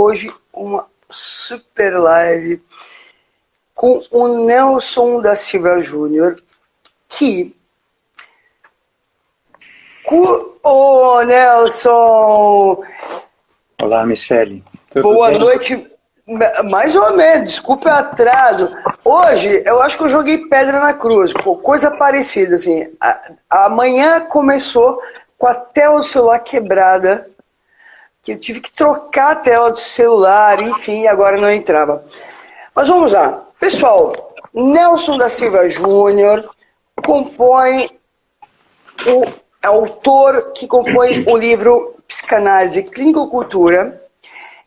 hoje uma super live com o Nelson da Silva Júnior, que... Ô, Nelson! Olá, Michele. Tudo Boa bem? noite. Mais ou menos, desculpa o atraso. Hoje, eu acho que eu joguei pedra na cruz, coisa parecida, assim. Amanhã começou com a tela do celular quebrada, que eu tive que trocar a tela do celular, enfim, agora não entrava. Mas vamos lá. Pessoal, Nelson da Silva Júnior compõe o autor que compõe o livro Psicanálise e Clínico-Cultura.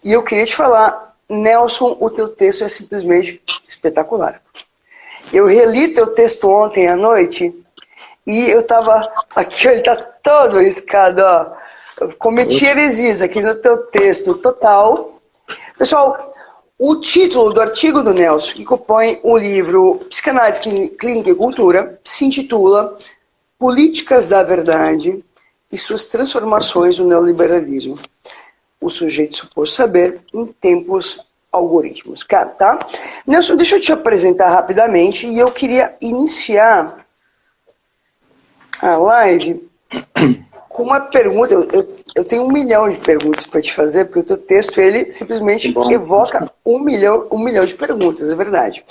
E eu queria te falar, Nelson, o teu texto é simplesmente espetacular. Eu reli teu texto ontem à noite e eu estava... Aqui ele está todo riscado, ó. Eu cometi heresias aqui no teu texto total. Pessoal, o título do artigo do Nelson, que compõe o livro Psicanálise, Clínica e Cultura, se intitula Políticas da Verdade e suas transformações no neoliberalismo. O sujeito suposto saber em tempos algoritmos. Tá? Nelson, deixa eu te apresentar rapidamente e eu queria iniciar a live com uma pergunta. Eu tenho 1 milhão de perguntas para te fazer, porque o teu texto ele simplesmente evoca 1 milhão de perguntas, é verdade.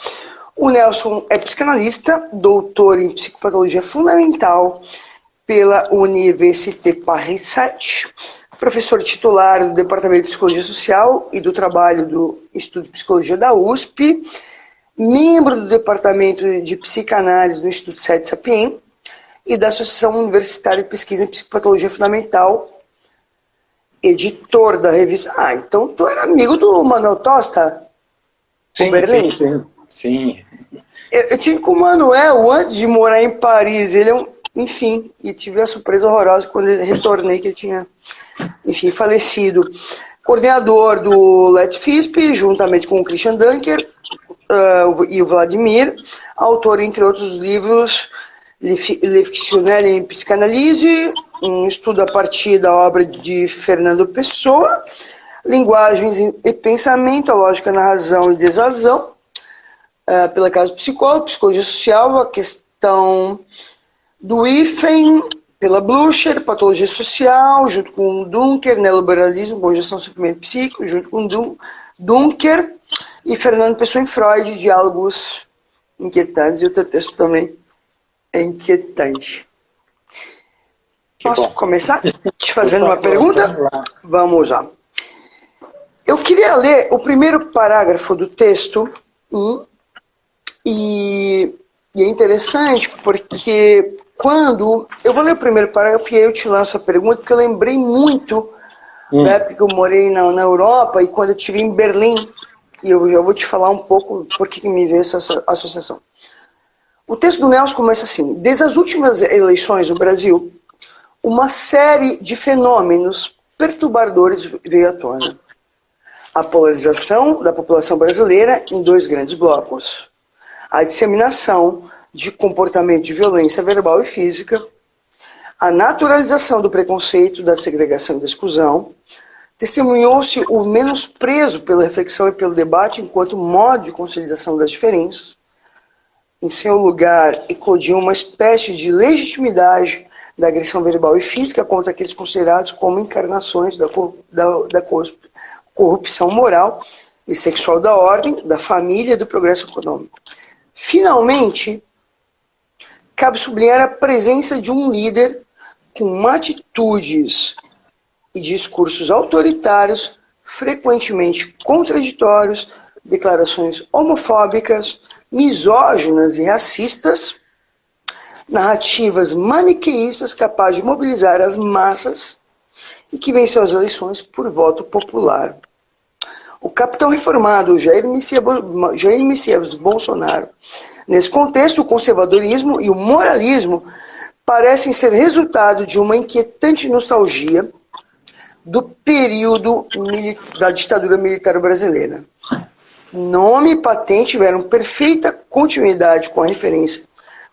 O Nelson é psicanalista, doutor em psicopatologia fundamental pela Université Paris 7, professor titular do Departamento de Psicologia Social e do Trabalho do Instituto de Psicologia da USP, membro do Departamento de Psicanálise do Instituto Sede Sapien e da Associação Universitária de Pesquisa em Psicopatologia Fundamental, editor da revista... Ah, então tu era amigo do Manuel Tosta? Sim, Berlim? sim. Eu tive com o Manuel antes de morar em Paris. Ele é um... Enfim, e tive a surpresa horrorosa quando eu retornei que ele tinha... Enfim, falecido. Coordenador do LetFisp, juntamente com o Christian Dunker e o Vladimir, autor, entre outros livros, Le Fictionnel em Psicanálise, um estudo a partir da obra de Fernando Pessoa, Linguagens e Pensamento, a Lógica na Razão e Desrazão, pela Casa do Psicólogo, Psicologia Social, a questão do IFEM, pela Blucher, Patologia Social, junto com Dunker, Neoliberalismo, Boa Gestão do Sofrimento Psíquico, junto com Dunker, e Fernando Pessoa em Freud, Diálogos Inquietantes, e o teu texto também é inquietante. Posso começar te fazendo uma pergunta? Vamos lá. Eu queria ler o primeiro parágrafo do texto, e é interessante porque... Quando eu vou ler o primeiro parágrafo e aí eu te lanço a pergunta, porque eu lembrei muito da época que eu morei na Europa e quando eu estive em Berlim, e eu já vou te falar um pouco por que me veio essa associação. O texto do Nelson começa assim: desde as últimas eleições no Brasil, uma série de fenômenos perturbadores veio à tona. A polarização da população brasileira em 2 grandes blocos, a disseminação de comportamento de violência verbal e física, a naturalização do preconceito, da segregação e da exclusão, testemunhou-se o menosprezo pela reflexão e pelo debate enquanto modo de consolidação das diferenças. Em seu lugar, eclodiu uma espécie de legitimidade da agressão verbal e física contra aqueles considerados como encarnações da corrupção moral e sexual da ordem, da família e do progresso econômico. Finalmente, cabe sublinhar a presença de um líder com atitudes e discursos autoritários, frequentemente contraditórios, declarações homofóbicas, misóginas e racistas, narrativas maniqueístas capazes de mobilizar as massas e que venceu as eleições por voto popular. O capitão reformado Jair Messias Bolsonaro. Nesse contexto, o conservadorismo e o moralismo parecem ser resultado de uma inquietante nostalgia do período da ditadura militar brasileira. Nome e patente tiveram perfeita continuidade com a referência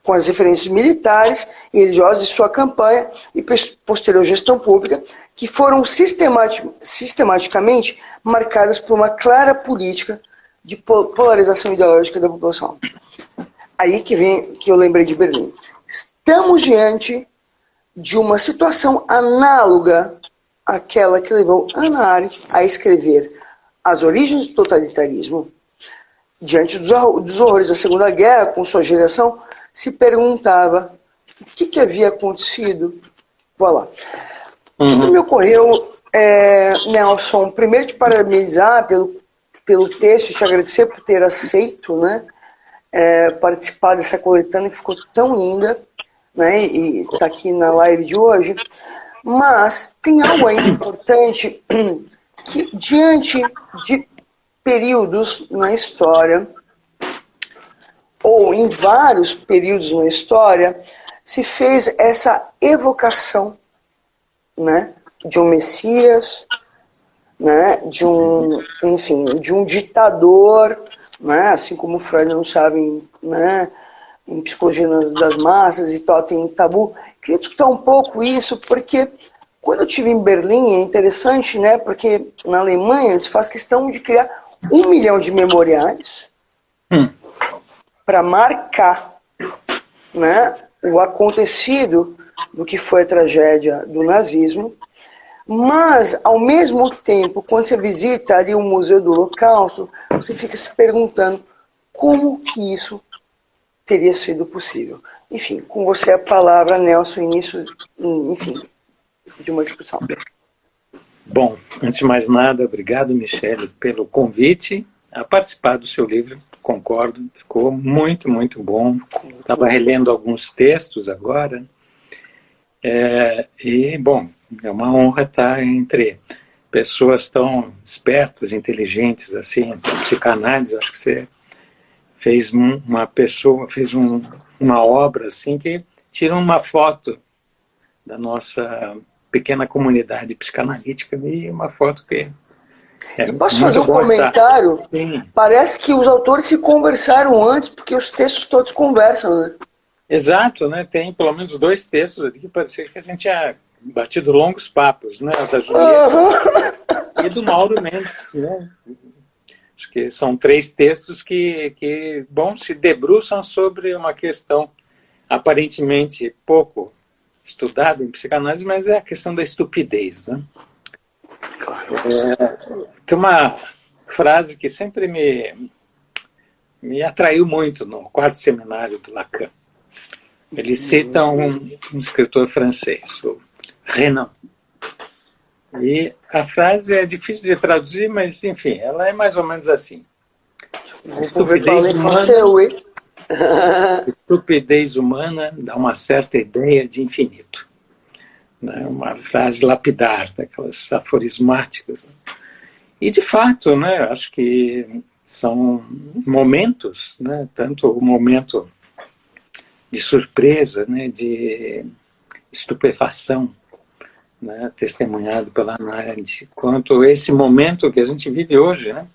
com as referências militares e religiosas de sua campanha e posterior gestão pública, que foram sistematicamente marcadas por uma clara política de polarização ideológica da população. Aí que vem que eu lembrei de Berlim. Estamos diante de uma situação análoga àquela que levou Hannah Arendt a escrever As Origens do Totalitarismo. Diante dos horrores da Segunda Guerra, com sua geração, se perguntava o que havia acontecido. Vou lá. O que me ocorreu, Nelson, primeiro te parabenizar pelo texto e te agradecer por ter aceito, né, participar dessa coletânea que ficou tão linda, né, e está aqui na live de hoje. Mas tem algo aí importante que, diante de períodos na história, ou em vários períodos na história, se fez essa evocação, né, de um Messias, né, de um ditador, né, assim como Freud não sabe, né, em Psicologia das Massas e Totem e Tabu. Queria discutir um pouco isso, porque quando eu estive em Berlim, é interessante, né, porque na Alemanha se faz questão de criar 1 milhão de memoriais para marcar, né, o acontecido do que foi a tragédia do nazismo. Mas, ao mesmo tempo, quando você visita ali o Museu do Holocausto, você fica se perguntando como que isso teria sido possível. Enfim, com você a palavra, Nelson, início, enfim, de uma discussão. Bom, antes de mais nada, obrigado, Michele, pelo convite a participar do seu livro. Concordo, ficou muito, muito bom. Estava relendo alguns textos agora. Bom, é uma honra estar entre pessoas tão espertas, inteligentes, assim, psicanálise. Acho que você fez uma obra assim que tira uma foto da nossa pequena comunidade psicanalítica e uma foto que e posso fazer um comentário? Sim. Parece que os autores se conversaram antes, porque os textos todos conversam, né? Exato, né? Tem pelo menos 2 textos aqui que parecia que a gente tinha batido longos papos, né? Da Julieta e do Mauro Mendes, né? Acho que são 3 textos que bom, se debruçam sobre uma questão aparentemente pouco estudada em psicanálise, mas é a questão da estupidez, né? Tem uma frase que sempre me atraiu muito no 4º seminário do Lacan. Ele cita um escritor francês, o Renan. E a frase é difícil de traduzir, mas, enfim, ela é mais ou menos assim. Estupidez humana dá uma certa ideia de infinito. Né? Uma frase lapidar, daquelas aforismáticas. E, de fato, né, acho que são momentos, né, tanto o momento de surpresa, né, de estupefação, né, testemunhado pela Hannah Arendt, quanto esse momento que a gente vive hoje, né,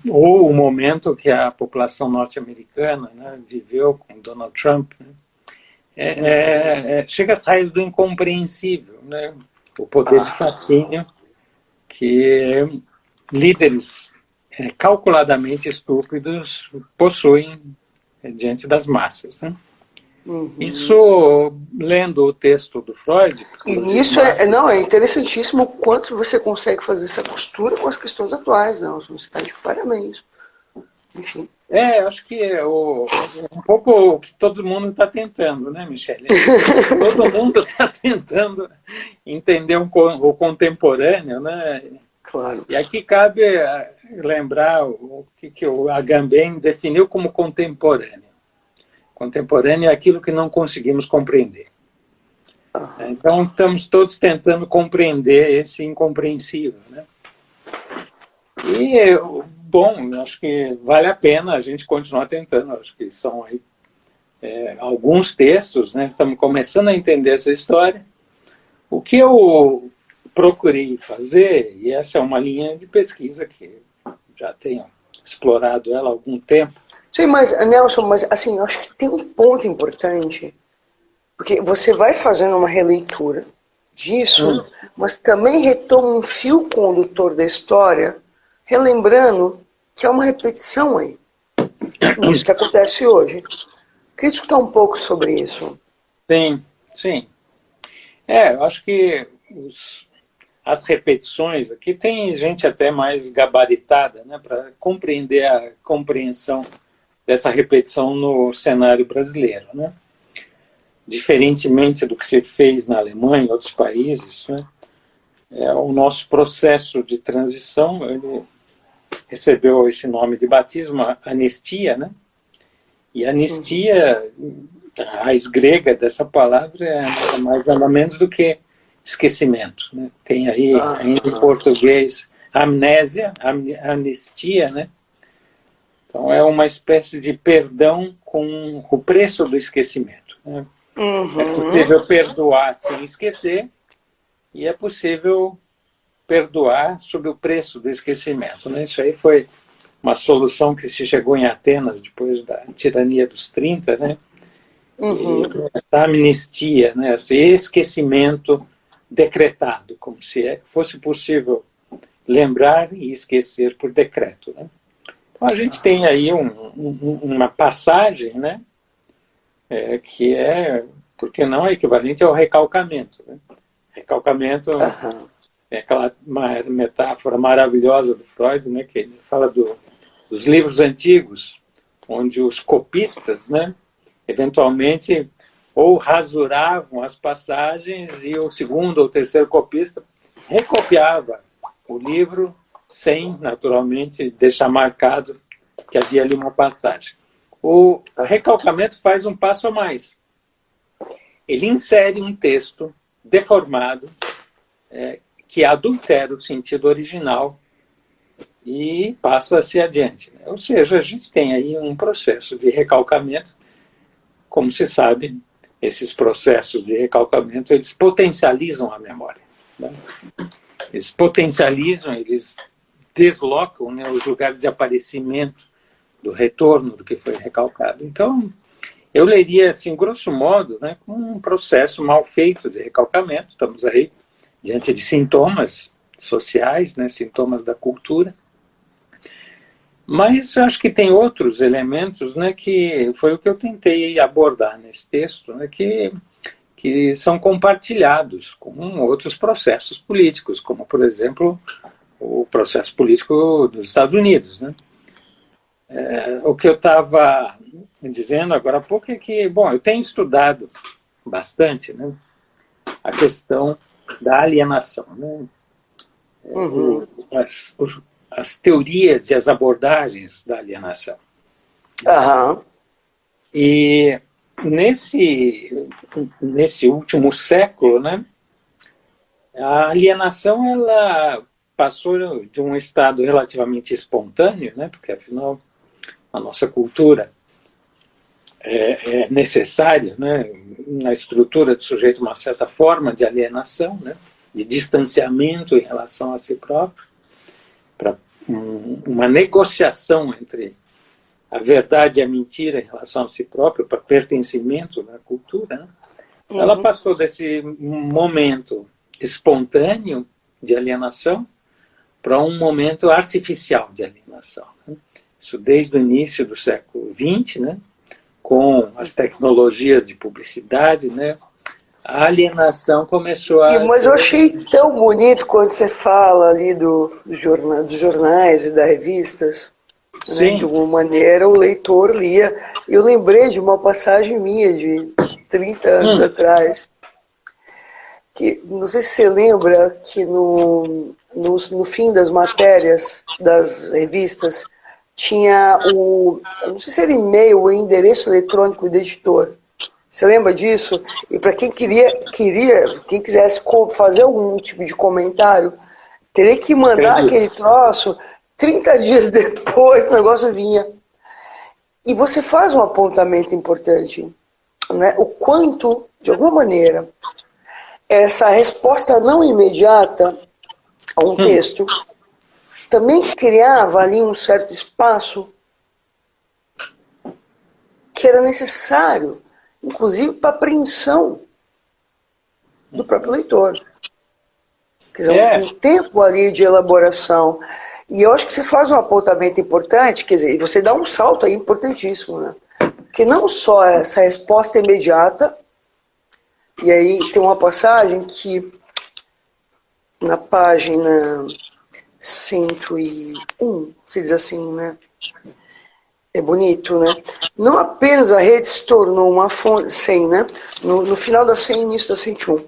ou o momento que a população norte-americana, né, viveu com Donald Trump, né, chega às raízes do incompreensível, né, o poder de fascínio que líderes calculadamente estúpidos possuem diante das massas, né? Isso, lendo o texto do Freud... E nisso é interessantíssimo o quanto você consegue fazer essa costura com as questões atuais, não? Você está de parabéns. Enfim. Acho que é um pouco o que todo mundo está tentando, né, Michele? Todo mundo está tentando entender o contemporâneo, né? Claro. E aqui cabe lembrar o que o Agamben definiu como contemporâneo. Contemporâneo é aquilo que não conseguimos compreender. Então, estamos todos tentando compreender esse incompreensível, né? E, bom, acho que vale a pena a gente continuar tentando. Acho que são aí, alguns textos, né? Estamos começando a entender essa história. O que eu procurei fazer, e essa é uma linha de pesquisa que já tenho explorado ela há algum tempo, Sim, mas, Nelson, mas assim, eu acho que tem um ponto importante, porque você vai fazendo uma releitura disso, mas também retoma um fio condutor da história, relembrando que é uma repetição aí, nisso que acontece hoje. Queria escutar um pouco sobre isso. Sim, sim. Eu acho que as repetições aqui tem gente até mais gabaritada, né, para compreender a compreensão dessa repetição no cenário brasileiro, né? Diferentemente do que se fez na Alemanha e outros países, né, o nosso processo de transição ele recebeu esse nome de batismo, anistia, né? E anistia, a raiz grega dessa palavra é nada mais nada menos do que esquecimento, né? Tem aí ainda em português amnésia, anistia, né? Então é uma espécie de perdão com o preço do esquecimento, né? É possível perdoar sem esquecer e é possível perdoar sob o preço do esquecimento, né? Isso aí foi uma solução que se chegou em Atenas depois da tirania dos 30, né? E essa amnistia, né? Esse esquecimento decretado, como se fosse possível lembrar e esquecer por decreto, né? Então a gente tem aí uma passagem, né? Que por que não, equivalente ao recalcamento, né? Recalcamento é aquela metáfora maravilhosa do Freud, né? Que ele fala dos livros antigos, onde os copistas, né? Eventualmente ou rasuravam as passagens e o segundo ou terceiro copista recopiava o livro sem, naturalmente, deixar marcado que havia ali uma passagem. O recalcamento faz um passo a mais. Ele insere um texto deformado que adultera o sentido original e passa-se adiante. Ou seja, a gente tem aí um processo de recalcamento. Como se sabe, esses processos de recalcamento, eles potencializam a memória, né? Eles potencializam, eles deslocam, né, os lugares de aparecimento do retorno do que foi recalcado. Então, eu leria, assim, grosso modo, né, como um processo mal feito de recalcamento. Estamos aí diante de sintomas sociais, né, sintomas da cultura. Mas acho que tem outros elementos, né, que foi o que eu tentei abordar nesse texto, né, que são compartilhados com outros processos políticos, como, por exemplo, o processo político dos Estados Unidos, né? O que eu estava dizendo agora há pouco é que, bom, eu tenho estudado bastante, né, a questão da alienação, né? As teorias e as abordagens da alienação. E nesse último século, né, a alienação ela passou de um estado relativamente espontâneo, né, porque afinal a nossa cultura é necessária, né, na estrutura do sujeito, uma certa forma de alienação, né, de distanciamento em relação a si próprio, para uma negociação entre a verdade e a mentira em relação a si próprio, para pertencimento da cultura, né? Ela passou desse momento espontâneo de alienação para um momento artificial de alienação, né? Isso desde o início do século XX, né? Com as tecnologias de publicidade, né? A alienação começou a... Mas eu achei tão bonito quando você fala ali dos jornais e das revistas, né? De alguma maneira o leitor lia. Eu lembrei de uma passagem minha de 30 anos atrás, que não sei se você lembra que no fim das matérias das revistas tinha não sei se era e-mail ou endereço eletrônico do editor. Você lembra disso? E para quem quem quisesse fazer algum tipo de comentário, teria que mandar aquele troço, 30 dias depois o negócio vinha. E você faz um apontamento importante, né? O quanto, de alguma maneira, essa resposta não imediata a um texto também criava ali um certo espaço que era necessário, inclusive para a apreensão do próprio leitor. Quer dizer, um tempo ali de elaboração. E eu acho que você faz um apontamento importante, quer dizer, você dá um salto aí importantíssimo, né? Porque não só essa resposta imediata, e aí tem uma passagem que na página 101, se diz assim, né? É bonito, né? Não apenas a rede se tornou uma fonte, 100, né? No final da 100 início da 101.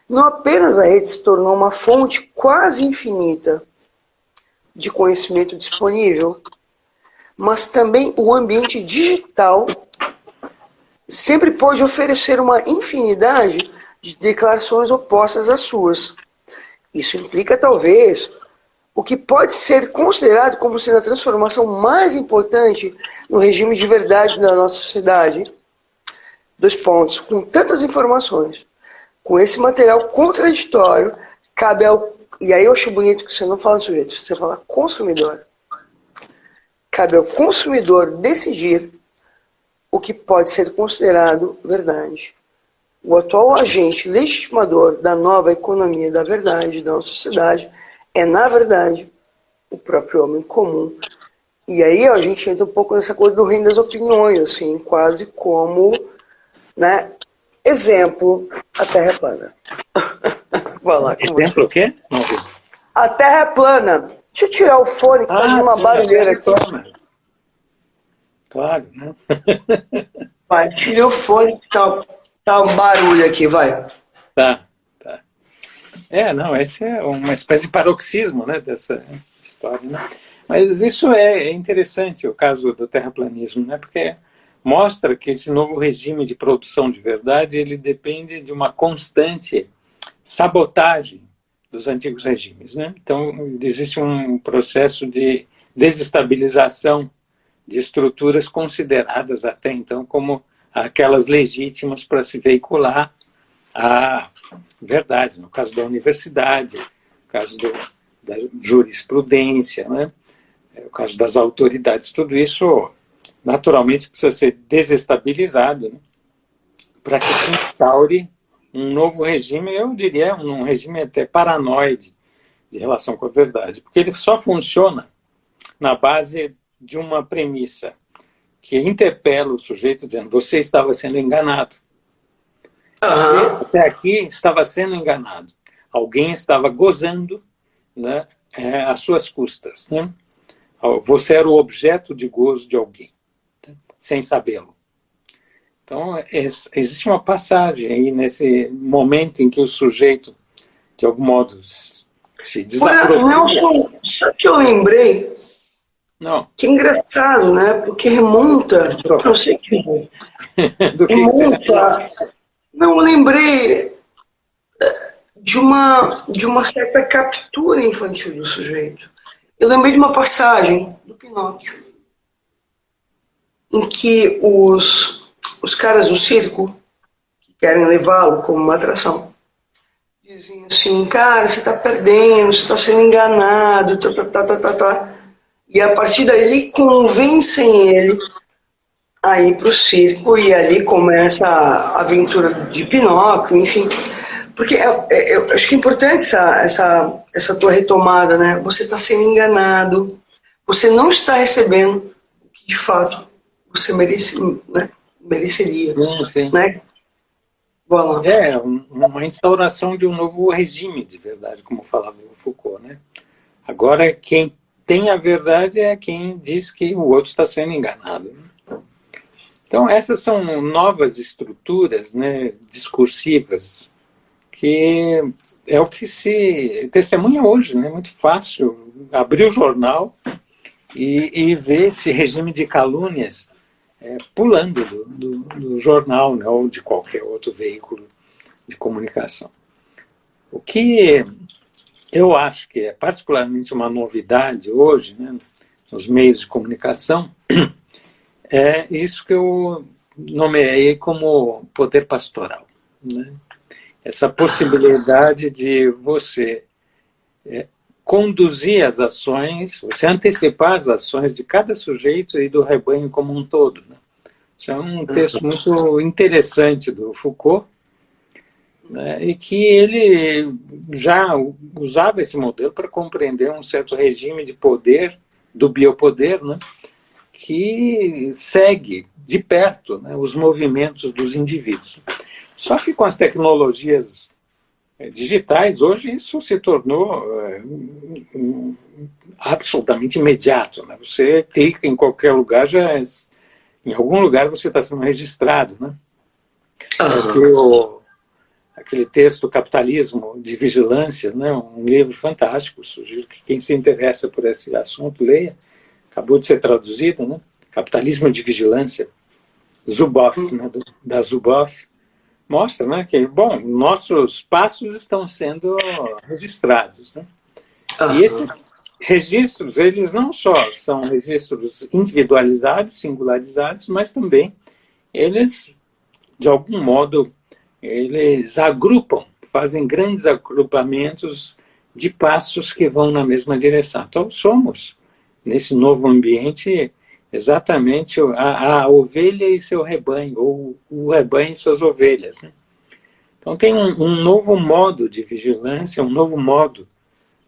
Não apenas a rede se tornou uma fonte quase infinita de conhecimento disponível, mas também o ambiente digital sempre pode oferecer uma infinidade de declarações opostas às suas. Isso implica, talvez, o que pode ser considerado como sendo a transformação mais importante no regime de verdade da nossa sociedade. 2 pontos. Com tantas informações, com esse material contraditório, cabe ao... E aí eu acho bonito que você não fala de sujeito, você fala consumidor. Cabe ao consumidor decidir o que pode ser considerado verdade. O atual agente legitimador da nova economia da verdade da nossa sociedade é, na verdade, o próprio homem comum. E aí a gente entra um pouco nessa coisa do reino das opiniões, assim, quase como, né, exemplo, a Terra é plana. Vai lá, exemplo o quê? Não. A Terra é plana. Deixa eu tirar o fone que tá de uma barulheira aqui. Claro, né? Vai, tirei o fone que tá um barulho aqui, vai. Tá. Não, esse é uma espécie de paroxismo, né, dessa história, né? Mas isso é interessante, o caso do terraplanismo, né, porque mostra que esse novo regime de produção de verdade, ele depende de uma constante sabotagem dos antigos regimes, né? Então, existe um processo de desestabilização de estruturas consideradas até então como aquelas legítimas para se veicular a verdade, no caso da universidade, no caso da jurisprudência, né? No caso das autoridades, tudo isso naturalmente precisa ser desestabilizado, né? Para que se instaure um novo regime, eu diria um regime até paranoide de relação com a verdade, porque ele só funciona na base de uma premissa que interpela o sujeito dizendo: você estava sendo enganado. Você, até aqui, estava sendo enganado. Alguém estava gozando, né, às suas custas. Né? Você era o objeto de gozo de alguém, né, sem sabê-lo. Então, existe uma passagem aí nesse momento em que o sujeito, de algum modo, se desapropria. Sabe que eu lembrei? Não. Que engraçado, né? Porque remonta... Não sei o que do que remonta... Não, eu lembrei de uma certa captura infantil do sujeito. Eu lembrei de uma passagem do Pinóquio, em que os caras do circo, que querem levá-lo como uma atração, dizem assim: cara, você está perdendo, você está sendo enganado, tá. E a partir daí convencem ele a ir para o circo, e ali começa a aventura de Pinóquio, enfim. Porque eu acho que é importante essa tua retomada, né? Você está sendo enganado, você não está recebendo o que de fato você mereceria. Sim. Né? Voilà. É uma instauração de um novo regime de verdade, como falava o Foucault, né? Agora, quem tem a verdade é quem diz que o outro está sendo enganado. Então, essas são novas estruturas, né, discursivas, que é o que se testemunha hoje, né? Muito fácil abrir o jornal e ver esse regime de calúnias pulando do jornal, né, ou de qualquer outro veículo de comunicação. O que eu acho que é particularmente uma novidade hoje, né, nos meios de comunicação, é isso que eu nomeei como poder pastoral, né? Essa possibilidade de você conduzir as ações, você antecipar as ações de cada sujeito e do rebanho como um todo, né? Isso é um texto muito interessante do Foucault, né, e que ele já usava esse modelo para compreender um certo regime de poder, do biopoder, né, que segue de perto, né, os movimentos dos indivíduos. Só que com as tecnologias digitais, hoje isso se tornou absolutamente imediato. Né? Você clica em qualquer lugar, em algum lugar você está sendo registrado. Né? Aquele texto Capitalismo de Vigilância, né? Um livro fantástico, sugiro que quem se interessa por esse assunto leia. Acabou de ser traduzido, né? Capitalismo de Vigilância, Zuboff, né? Da Zuboff. Mostra, né, que, bom, nossos passos estão sendo registrados, né? E esses registros, eles não só são registros individualizados, singularizados, mas também eles, de algum modo, eles agrupam, fazem grandes agrupamentos de passos que vão na mesma direção. Então, somos, nesse novo ambiente, exatamente a ovelha e seu rebanho, ou o rebanho e suas ovelhas. Né? Então tem um novo modo de vigilância, um novo modo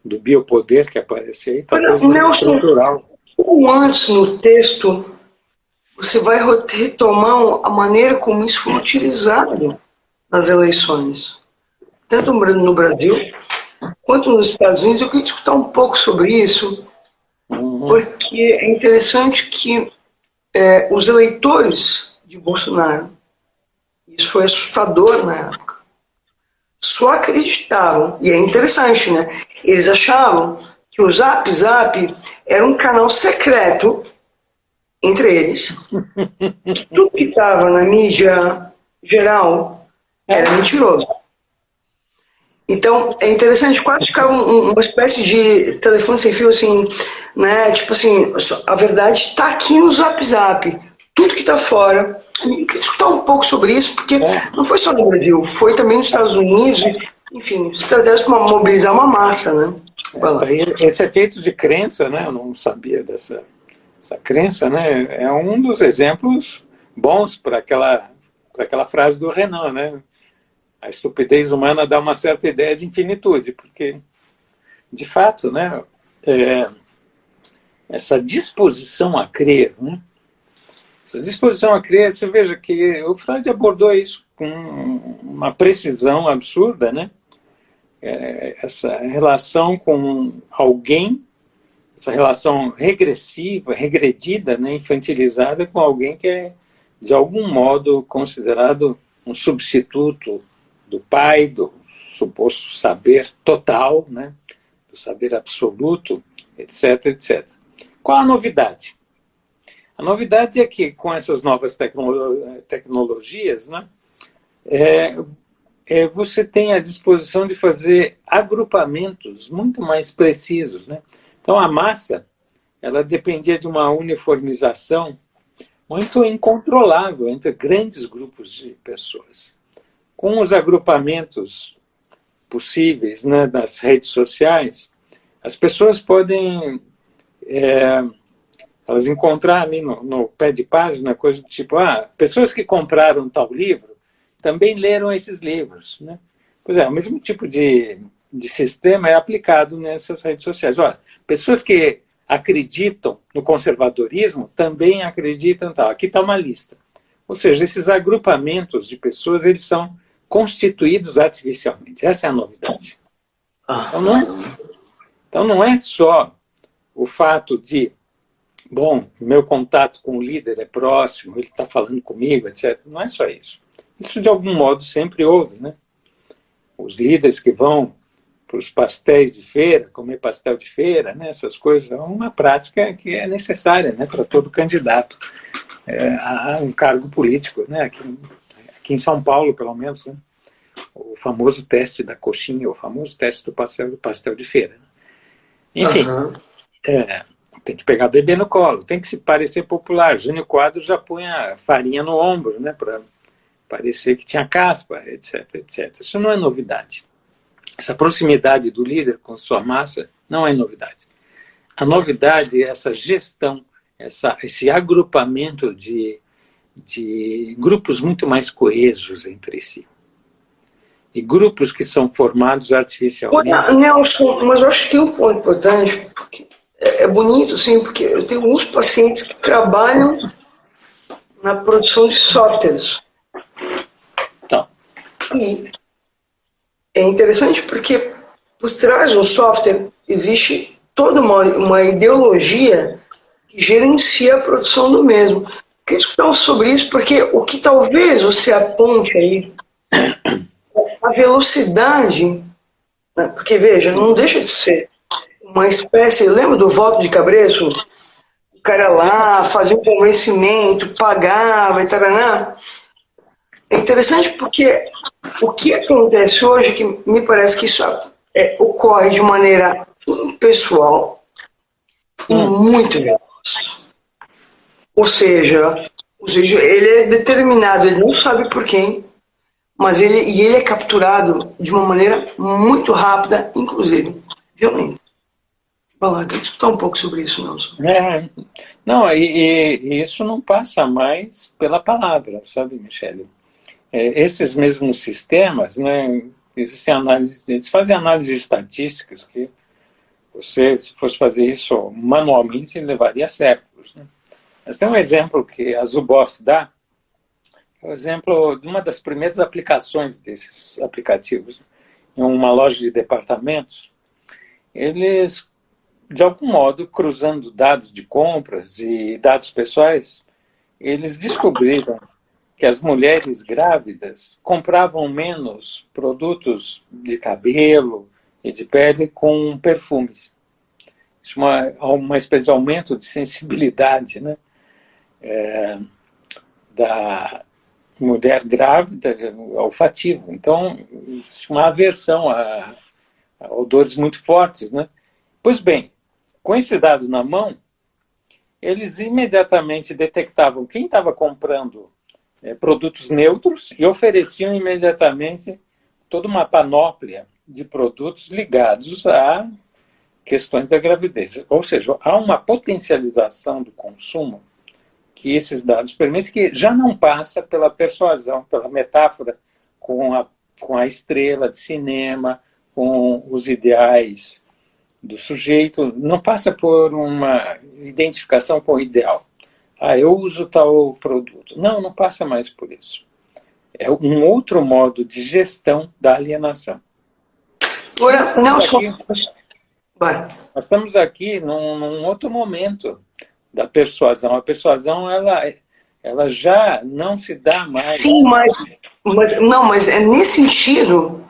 do biopoder que aparece aí, talvez estrutural. Antes no texto, você vai retomar a maneira como isso foi utilizado nas eleições, tanto no Brasil quanto nos Estados Unidos. Eu queria discutir um pouco sobre isso, porque é interessante que os eleitores de Bolsonaro, isso foi assustador na época, só acreditavam, e é interessante, né? Eles achavam que o Zap Zap era um canal secreto entre eles, que tudo que estava na mídia geral era mentiroso. Então, é interessante, quase ficava uma espécie de telefone sem fio, assim, né? Tipo assim, a verdade está aqui no Zap Zap. Tudo que está fora. Eu queria escutar um pouco sobre isso, porque não foi só no Brasil, foi também nos Estados Unidos. Enfim, estratégias para mobilizar uma massa, né? Esse efeito de crença, né? Eu não sabia dessa crença, né? É um dos exemplos bons para aquela frase do Renan, né? A estupidez humana dá uma certa ideia de infinitude, porque, de fato, né, essa disposição a crer, né, essa disposição a crer, você veja que o Freud abordou isso com uma precisão absurda, né, essa relação com alguém, essa relação regressiva, regredida, né, infantilizada com alguém que é, de algum modo, considerado um substituto do pai, do suposto saber total, né, do saber absoluto, etc, etc. Qual a novidade? A novidade é que, com essas novas tecnologias, né, você tem a disposição de fazer agrupamentos muito mais precisos. Né? Então, a massa ela dependia de uma uniformização muito incontrolável entre grandes grupos de pessoas. Com os agrupamentos possíveis, né, das redes sociais, as pessoas podem elas encontrar ali no pé de página coisa do tipo, pessoas que compraram tal livro também leram esses livros. Né? Pois é, o mesmo tipo de sistema é aplicado nessas redes sociais. Olha, pessoas que acreditam no conservadorismo também acreditam tal. Aqui está uma lista. Ou seja, esses agrupamentos de pessoas, eles são constituídos artificialmente. Essa é a novidade. Então não é só o fato de, bom, meu contato com o líder é próximo, ele está falando comigo, etc. Não é só isso. Isso, de algum modo, sempre houve. Né? Os líderes que vão para os pastéis de feira, comer pastel de feira, né? Essas coisas, é uma prática que é necessária, né, para todo candidato a um cargo político. Né? Aqui em São Paulo, pelo menos, né? O famoso teste da coxinha, o famoso teste do pastel de feira. Né? Enfim, tem que pegar bebê no colo, tem que se parecer popular. Jânio Quadros já punha farinha no ombro, né, para parecer que tinha caspa, etc, etc. Isso não é novidade. Essa proximidade do líder com sua massa não é novidade. A novidade é essa gestão, esse agrupamento de de grupos muito mais coesos entre si. E grupos que são formados artificialmente. Nelson, mas eu acho que tem um ponto importante, porque é bonito, sim, porque eu tenho alguns pacientes que trabalham na produção de softwares. Então, E é interessante porque por trás do software existe toda uma ideologia que gerencia a produção do mesmo. Queria escutar sobre isso, porque o que talvez você aponte aí, a velocidade, né? Porque veja, não deixa de ser uma espécie, lembra do voto de cabresto? O cara lá fazia um convencimento, pagava e taraná. É interessante porque o que acontece hoje, que me parece que isso ocorre de maneira impessoal e muito veloz. Ou seja, ele é determinado, ele não sabe por quem, mas ele é capturado de uma maneira muito rápida, inclusive violenta. Vai lá, queria escutar um pouco sobre isso, Nelson. Não, e isso não passa mais pela palavra, sabe, Michele? Esses mesmos sistemas, né, existem análises, eles fazem análises estatísticas que você, se fosse fazer isso manualmente, levaria séculos. Né? Mas tem um exemplo que a Zuboff dá, é o exemplo de uma das primeiras aplicações desses aplicativos. Em uma loja de departamentos, eles, de algum modo, cruzando dados de compras e dados pessoais, eles descobriram que as mulheres grávidas compravam menos produtos de cabelo e de pele com perfumes. Isso é uma espécie de aumento de sensibilidade, né? Da mulher grávida olfativo. Então, isso é uma aversão a odores muito fortes, né? Pois bem, com esse dado na mão, eles imediatamente detectavam quem estava comprando produtos neutros e ofereciam imediatamente toda uma panóplia de produtos ligados a questões da gravidez. Ou seja, há uma potencialização do consumo que esses dados permitem, que já não passa pela persuasão, pela metáfora com a estrela de cinema, com os ideais do sujeito, não passa por uma identificação com o ideal. Eu uso tal produto. Não, não passa mais por isso. É um outro modo de gestão da alienação. Agora, Nelson, nós estamos aqui num outro momento da persuasão. A persuasão, ela já não se dá mais. Sim, mas é nesse sentido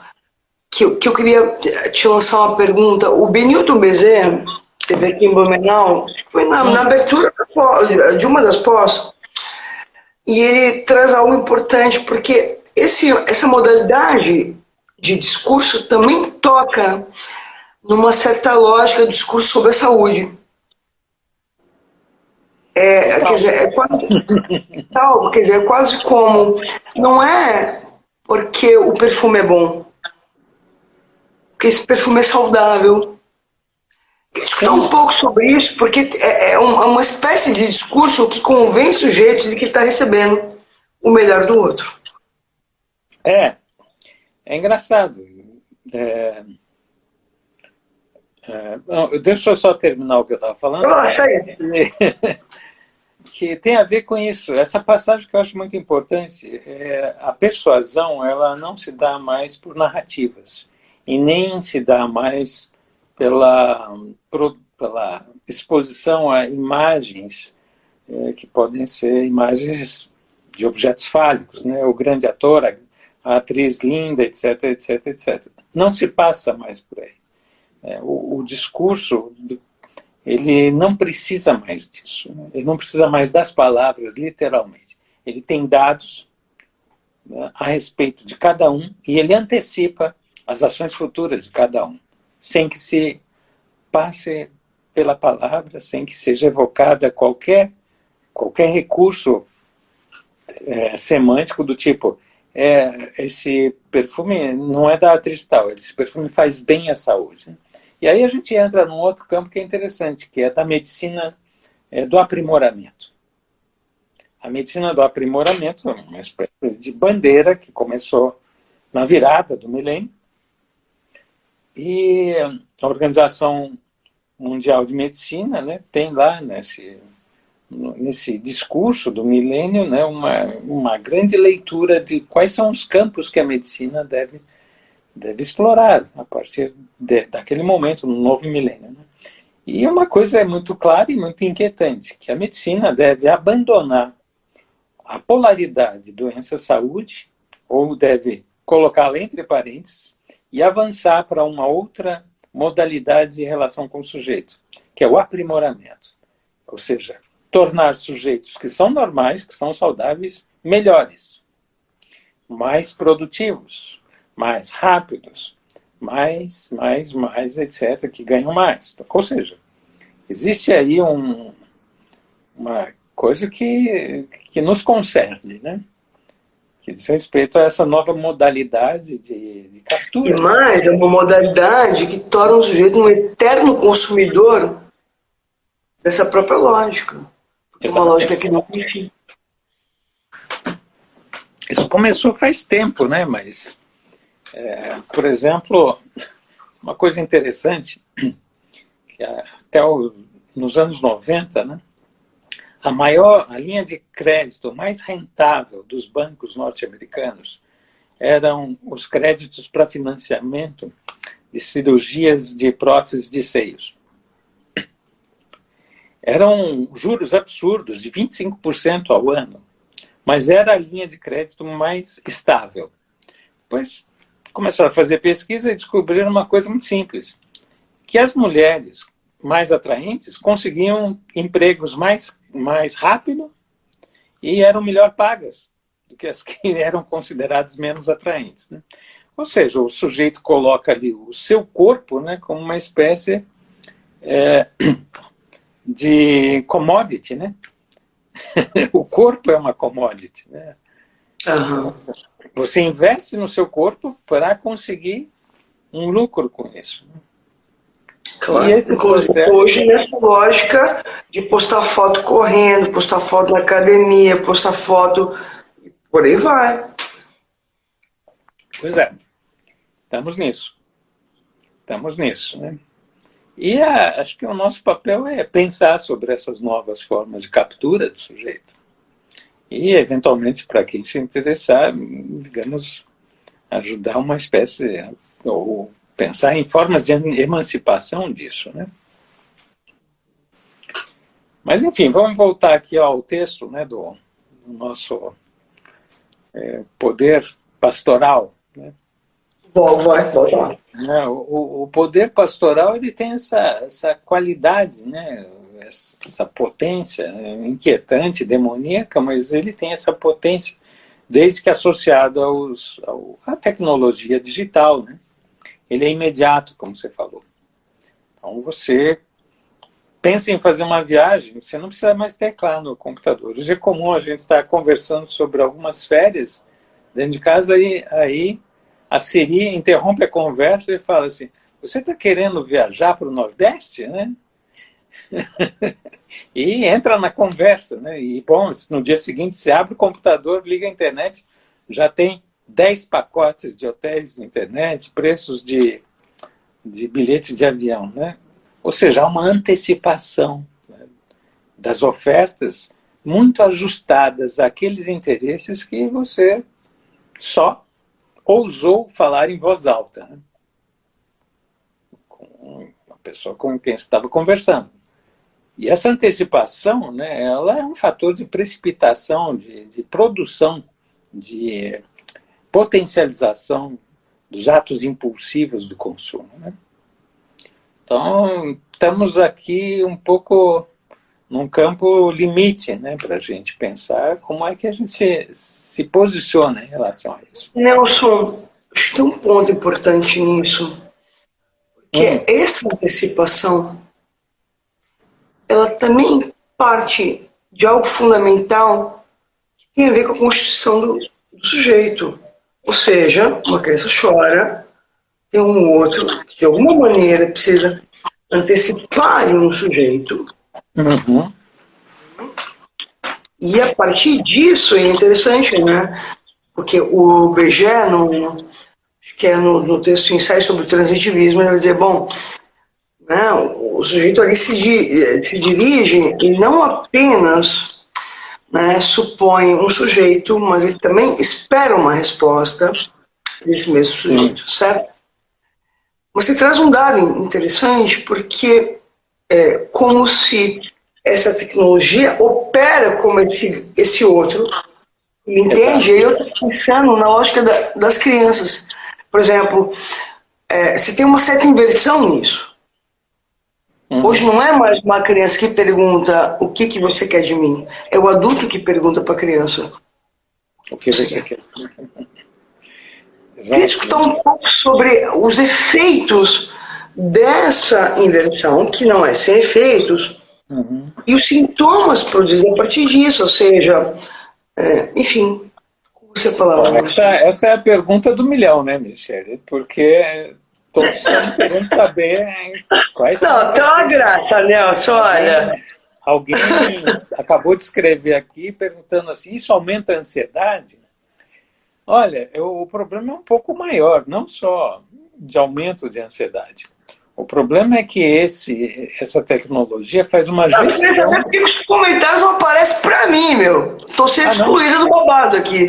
que eu queria te lançar uma pergunta. O Benilton Bezerra esteve aqui em Blumenau, foi na abertura de uma das pós, e ele traz algo importante, porque essa modalidade de discurso também toca numa certa lógica do discurso sobre a saúde. Quer dizer, é quase como, não é porque o perfume é bom, porque esse perfume é saudável. Queria escutar um pouco sobre isso, porque é uma espécie de discurso que convence o sujeito de que está recebendo o melhor do outro. É engraçado. Deixa eu só terminar o que eu estava falando. Que tem a ver com isso. Essa passagem que eu acho muito importante. A persuasão, ela não se dá mais por narrativas e nem se dá mais pela exposição a imagens que podem ser imagens de objetos fálicos, né? O grande ator, a atriz linda, etc, etc, etc. Não se passa mais por aí. O discurso, ele não precisa mais disso. Né? Ele não precisa mais das palavras, literalmente. Ele tem dados, né, a respeito de cada um e ele antecipa as ações futuras de cada um, sem que se passe pela palavra, sem que seja evocada qualquer recurso semântico do tipo esse perfume não é da atriz tal, esse perfume faz bem à saúde. E aí a gente entra num outro campo que é interessante, que é da medicina do aprimoramento. a medicina do aprimoramento, uma espécie de bandeira que começou na virada do milênio, e a Organização Mundial de Medicina, né, tem lá nesse discurso do milênio, né, uma grande leitura de quais são os campos que a medicina deve explorar a partir daquele momento, no novo milênio. Né? E uma coisa é muito clara e muito inquietante, que a medicina deve abandonar a polaridade doença-saúde, ou deve colocá-la entre parênteses, e avançar para uma outra modalidade de relação com o sujeito, que é o aprimoramento. Ou seja, tornar sujeitos que são normais, que são saudáveis, melhores, mais produtivos, mais rápidos, mais, etc., que ganham mais. Ou seja, existe aí uma coisa que nos concerne, né? Que diz respeito a essa nova modalidade de captura. E mais, é uma modalidade que torna o sujeito um eterno consumidor dessa própria lógica. Exatamente. Uma lógica que não tem fim. Isso começou faz tempo, né? Mas, por exemplo, uma coisa interessante, que até nos anos 90, né? A linha de crédito mais rentável dos bancos norte-americanos eram os créditos para financiamento de cirurgias de próteses de seios. Eram juros absurdos, de 25% ao ano, mas era a linha de crédito mais estável. Depois começaram a fazer pesquisa e descobriram uma coisa muito simples, que as mulheres mais atraentes conseguiam empregos mais rápido e eram melhor pagas do que as que eram consideradas menos atraentes. Né? Ou seja, o sujeito coloca ali o seu corpo, né, como uma espécie de commodity, né? O corpo é uma commodity, né? Uhum. Você investe no seu corpo para conseguir um lucro com isso. Claro. Inclusive, hoje, nessa lógica de postar foto correndo, postar foto na academia, postar foto, por aí vai. Pois é. Estamos nisso, né? E acho que o nosso papel é pensar sobre essas novas formas de captura do sujeito. E, eventualmente, para quem se interessar, digamos, ajudar uma espécie, ou pensar em formas de emancipação disso, né? Mas, enfim, vamos voltar aqui ao texto, né, do nosso poder pastoral, né? Vai. O poder pastoral, ele tem essa qualidade, né? Essa potência inquietante, demoníaca, mas ele tem essa potência desde que associado à tecnologia digital, né? Ele é imediato, como você falou. Então você pensa em fazer uma viagem, você não precisa mais teclar no computador. Hoje é comum a gente estar conversando sobre algumas férias dentro de casa, aí a Siri interrompe a conversa e fala assim: você está querendo viajar para o Nordeste, né? E entra na conversa, né? E, bom, no dia seguinte você abre o computador, liga a internet, já tem 10 pacotes de hotéis na internet, preços de bilhetes de avião, né? Ou seja, há uma antecipação, né, das ofertas muito ajustadas àqueles interesses que você só ousou falar em voz alta, né? Com a pessoa com quem você estava conversando. E essa antecipação, né, ela é um fator de precipitação, de produção, de potencialização dos atos impulsivos do consumo, né? Então, estamos aqui um pouco num campo limite, né, para a gente pensar como é que a gente se posiciona em relação a isso. Nelson, acho que tem um ponto importante nisso, que é essa antecipação, ela também parte de algo fundamental que tem a ver com a constituição do sujeito. Ou seja, uma criança chora, tem um outro que de alguma maneira precisa antecipar um sujeito. Uhum. E a partir disso é interessante, né? Porque o Begé, acho que é no texto Ensaio sobre o Transitivismo, ele vai dizer, bom, né, o sujeito ali se dirige e não apenas, né, supõe um sujeito, mas ele também espera uma resposta desse mesmo sujeito, certo? Você traz um dado interessante porque é como se essa tecnologia opera como esse outro, entende? E eu estou pensando na lógica das crianças. Por exemplo, você tem uma certa inversão nisso. Hoje não é mais uma criança que pergunta o que você quer de mim. É o adulto que pergunta para a criança. O que você quer? Queria escutar um pouco sobre os efeitos dessa inversão, que não é sem efeitos, e os sintomas produzidos a partir disso, ou seja, enfim, como você falava. Essa é a pergunta do milhão, né, Michele? Porque todos estão querendo saber quais são. Não, tem uma graça, Nelson, olha. Alguém acabou de escrever aqui perguntando assim, isso aumenta a ansiedade? Olha, o problema é um pouco maior, não só de aumento de ansiedade. O problema é que essa tecnologia faz uma gestão... Porque os comentários não aparecem para mim, meu. Estou sendo excluído do babado aqui.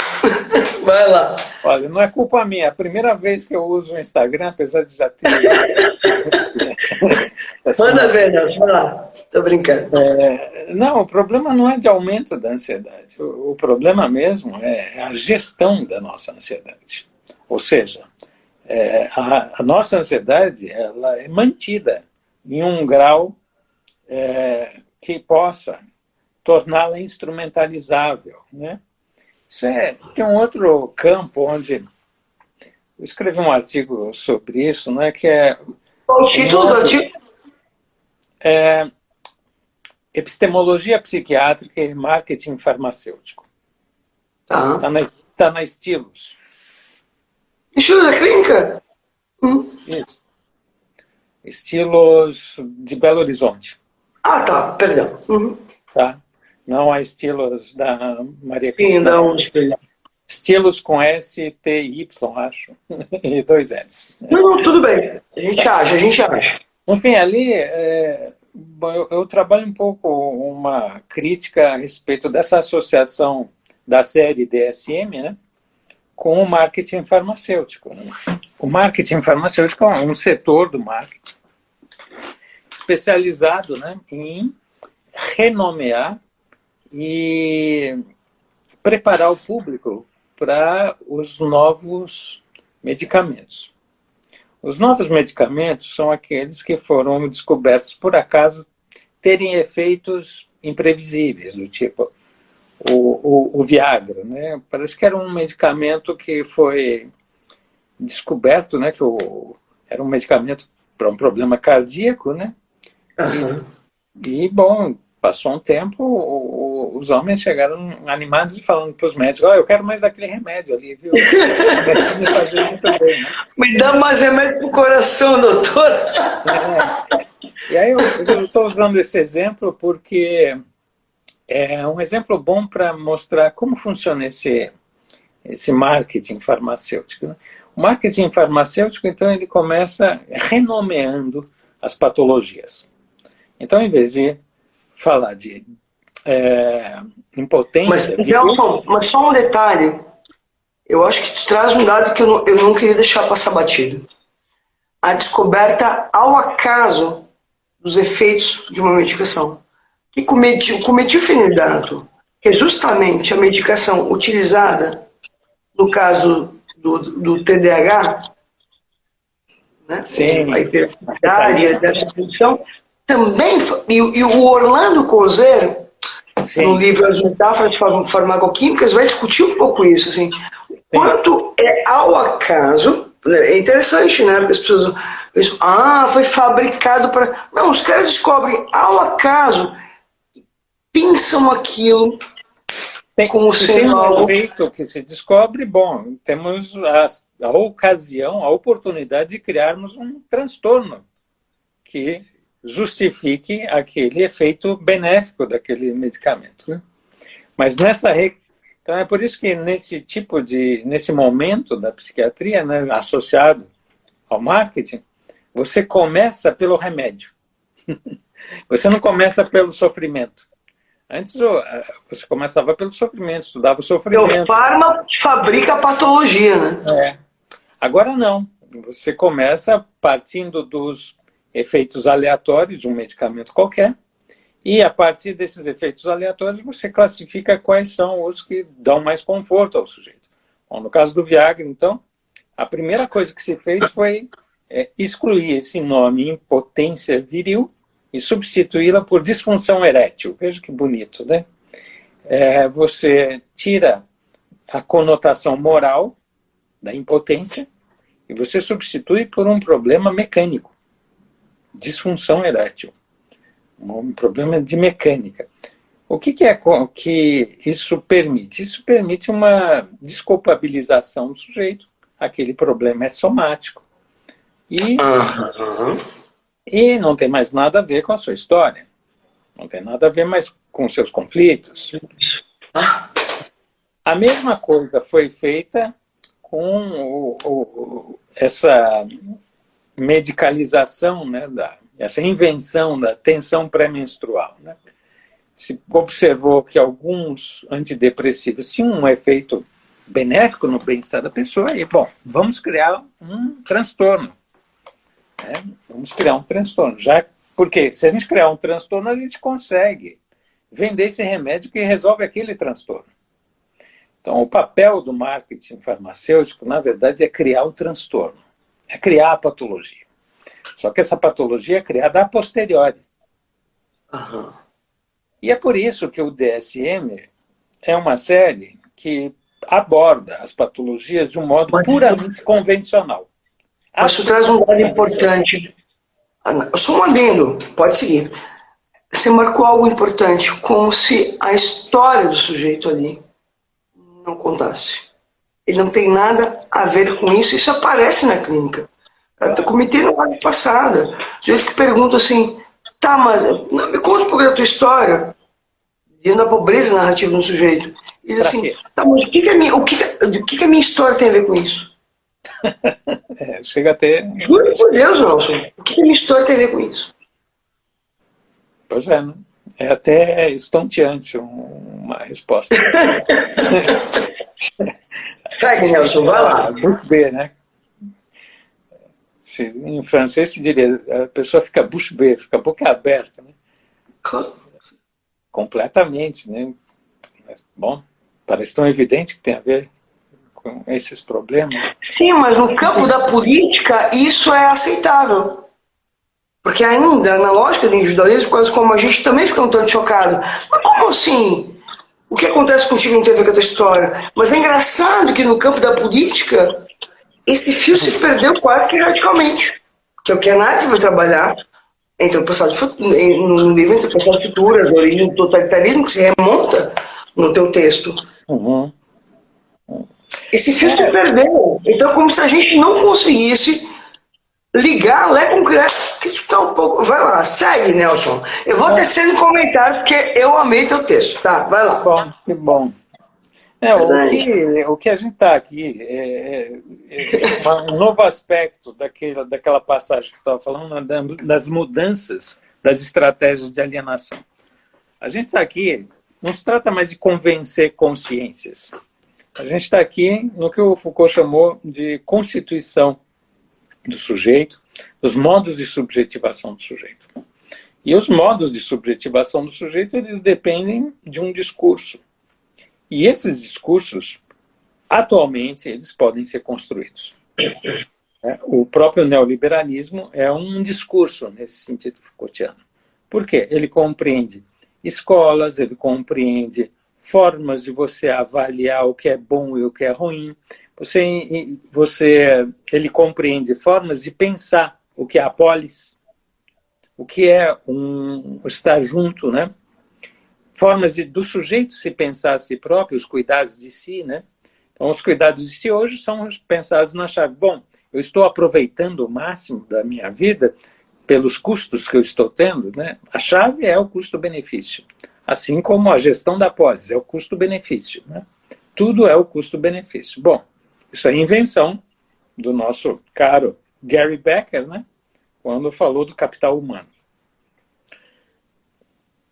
Vai lá. Olha, não é culpa minha. É a primeira vez que eu uso o Instagram, apesar de já ter... Manda ver, Nelson. Vai lá. Tô brincando. Não, o problema não é de aumento da ansiedade. O problema mesmo é a gestão da nossa ansiedade. Ou seja, a nossa ansiedade ela é mantida em um grau que possa torná-la instrumentalizável, né? Tem um outro campo onde eu escrevi um artigo sobre isso, né? Que é o título do artigo? Epistemologia psiquiátrica e marketing farmacêutico. Tá na Estilos. Estilos da clínica? Isso. Estilos de Belo Horizonte. Ah, tá, perdão. Tá? Não a Estilos da Maria Cristina. Estilos com S-T-Y, acho. E 2 S. Não, tudo bem. A gente acha. Enfim, ali eu trabalho um pouco uma crítica a respeito dessa associação da série DSM, né, com o marketing farmacêutico. Né? O marketing farmacêutico é um setor do marketing especializado, né, em renomear e preparar o público para os novos medicamentos. Os novos medicamentos são aqueles que foram descobertos por acaso terem efeitos imprevisíveis, do tipo o Viagra, né? Parece que era um medicamento que foi descoberto, né? Que era um medicamento para um problema cardíaco, né? E bom, passou um tempo, os homens chegaram animados e falando para os médicos, eu quero mais daquele remédio ali, viu? Me fazia muito bem, né? Me dá mais remédio pro coração, doutor. E aí eu estou usando esse exemplo porque é um exemplo bom para mostrar como funciona esse marketing farmacêutico. Né? O marketing farmacêutico, então, ele começa renomeando as patologias. Então, em vez de falar de impotência... Mas só um detalhe. Eu acho que tu traz um dado que eu não queria deixar passar batido. A descoberta ao acaso dos efeitos de uma medicação. E com metilfenidato, que é justamente a medicação utilizada no caso do TDAH, né? Sim. A hiperatividade, dessa condição, também, e o Orlando Coser, no livro As Metáforas Farmacoquímicas, vai discutir um pouco isso, assim, quanto é ao acaso. É interessante, né? Porque as pessoas pensam, foi fabricado para... Não, os caras descobrem ao acaso, pensam aquilo como sendo algo... Tem um efeito que se descobre, bom, temos a ocasião, a oportunidade de criarmos um transtorno que justifique aquele efeito benéfico daquele medicamento. Né? Mas então é por isso que nesse momento da psiquiatria, né, associado ao marketing, você começa pelo remédio. Você não começa pelo sofrimento. Antes você começava pelo sofrimento, estudava o sofrimento. O fármaco fabrica a patologia, né? Agora não. Você começa partindo dos efeitos aleatórios de um medicamento qualquer, e a partir desses efeitos aleatórios você classifica quais são os que dão mais conforto ao sujeito. Bom, no caso do Viagra, então, a primeira coisa que se fez foi excluir esse nome impotência viril e substituí-la por disfunção erétil. Veja que bonito, né? Você tira a conotação moral da impotência e você substitui por um problema mecânico. Disfunção erétil. Um problema de mecânica. O que isso permite? Isso permite uma desculpabilização do sujeito. Aquele problema é somático. E não tem mais nada a ver com a sua história. Não tem nada a ver mais com os seus conflitos. A mesma coisa foi feita com essa medicalização, né, essa invenção da tensão pré-menstrual. Né? Se observou que alguns antidepressivos tinham um efeito benéfico no bem-estar da pessoa e, bom, vamos criar um transtorno. Vamos criar um transtorno. Porque se a gente criar um transtorno, a gente consegue vender esse remédio que resolve aquele transtorno. Então, o papel do marketing farmacêutico, na verdade, é criar o transtorno. É criar a patologia. Só que essa patologia é criada a posteriori. E é por isso que o DSM é uma série que aborda as patologias de um modo puramente convencional. Mas tu traz um dado importante. Só um adendo, pode seguir. Você marcou algo importante, como se a história do sujeito ali não contasse. Ele não tem nada a ver com isso, isso aparece na clínica. Eu comentei na live passada. Às vezes que perguntam assim, tá, mas me conta um pouco da tua história, dentro da pobreza narrativa do sujeito. E diz assim, tá, mas o que a minha história tem a ver com isso? Chega a ter... Juro por Deus, Nelson. O que a minha história tem a ver com isso? Pois é, né? É até estonteante uma resposta. Segue, Nelson, vai lá. Bouche bée, né? Em francês se diria, a pessoa fica bouche bée, fica boca aberta, né? Completamente, né? Mas, bom, parece tão evidente que tem a ver com esses problemas. Sim, mas no campo da política isso é aceitável. Porque ainda, na lógica do individualismo, coisas como a gente também fica um tanto chocado. Mas como assim? O que acontece contigo não tem a ver com a tua história? Mas é engraçado que no campo da política, esse fio se perdeu quase que radicalmente. Que é o que a Nath vai trabalhar entre o passado e no livro Entre o Passado e o Futuro, as origens do totalitarismo, que se remonta no teu texto. Esse fio se perdeu. Então é como se a gente não conseguisse ligar Lé com criticar um pouco. Vai lá, segue, Nelson. Eu vou tecendo comentários porque eu amei teu texto. Tá, vai lá. Que bom. O que a gente está aqui é um novo aspecto daquela passagem que eu estava falando, das mudanças das estratégias de alienação. A gente está aqui, não se trata mais de convencer consciências. A gente está aqui no que o Foucault chamou de constituição do sujeito, dos modos de subjetivação do sujeito. E os modos de subjetivação do sujeito, eles dependem de um discurso. E esses discursos, atualmente, eles podem ser construídos. O próprio neoliberalismo é um discurso nesse sentido Foucaultiano. Por quê? Ele compreende escolas, ele compreende formas de você avaliar o que é bom e o que é ruim. Ele compreende formas de pensar o que é a polis, o que é estar junto, né? Formas do sujeito se pensar a si próprio, os cuidados de si, né? Então, os cuidados de si hoje são pensados na chave. Bom, eu estou aproveitando o máximo da minha vida pelos custos que eu estou tendo, né? A chave é o custo-benefício. Assim como a gestão da apólice, é o custo-benefício, né? Tudo é o custo-benefício. Bom, isso é invenção do nosso caro Gary Becker, né? Quando falou do capital humano.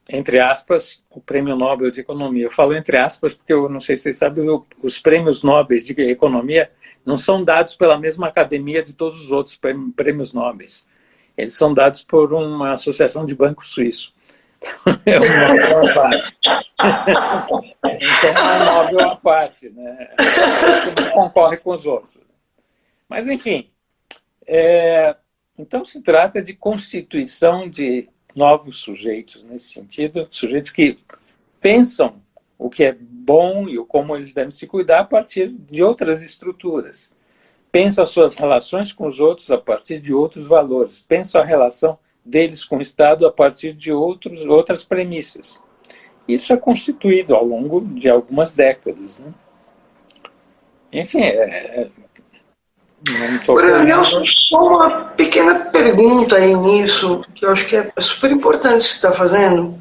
Entre aspas, o Prêmio Nobel de Economia. Eu falo entre aspas porque eu não sei se vocês sabem, os prêmios Nobel de Economia não são dados pela mesma academia de todos os outros prêmios Nobel. Eles são dados por uma associação de banco suíço. É um Nobel à parte. Então é um Nobel à parte, né? Não concorre com os outros. Mas, enfim, então se trata de constituição de novos sujeitos nesse sentido, sujeitos que pensam o que é bom e como eles devem se cuidar a partir de outras estruturas. Pensam as suas relações com os outros a partir de outros valores. Pensam a relação deles com o Estado a partir de outras premissas. Isso é constituído ao longo de algumas décadas, né? Enfim, Agora, Nelson, só uma pequena pergunta aí nisso, que eu acho que é super importante você estar fazendo,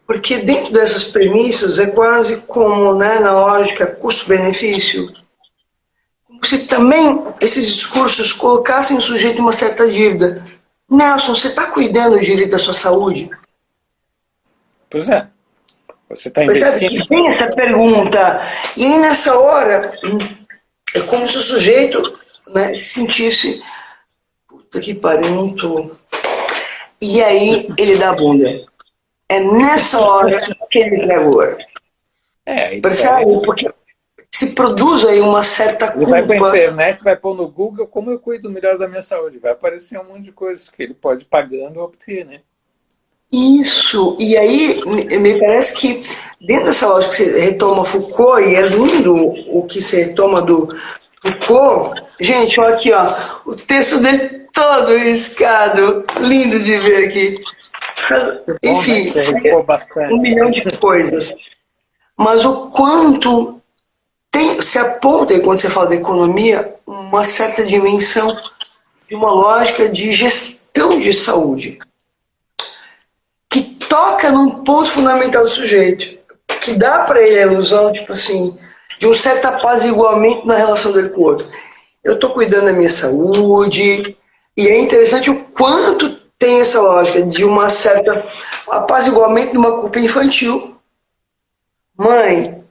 porque dentro dessas premissas é quase como, né, na lógica custo-benefício, como se também esses discursos colocassem o sujeito em uma certa dívida. Nelson, você está cuidando direito da sua saúde? Pois é. Você está investindo. Tem essa pergunta. E aí, nessa hora, é como se o sujeito, né, sentisse, puta que pariu, não tô. E aí ele dá a bunda. É nessa hora que ele entrega o ouro. Percebe? Porque se produz aí uma certa culpa. Ele vai para a internet, vai pôr no Google como eu cuido melhor da minha saúde. Vai aparecer um monte de coisas que ele pode pagando obter, né? Isso. E aí, me parece que dentro dessa lógica que você retoma Foucault, e é lindo o que você retoma do Foucault. Gente, olha aqui, ó, o texto dele todo riscado. Lindo de ver aqui. Enfim, um milhão de coisas. Mas o quanto se aponta aí, quando você fala da economia, uma certa dimensão de uma lógica de gestão de saúde, que toca num ponto fundamental do sujeito, que dá para ele a ilusão, tipo assim, de um certo apaziguamento na relação dele com o outro. Eu estou cuidando da minha saúde, e é interessante o quanto tem essa lógica de uma certa apaziguamento de uma culpa infantil. Mãe,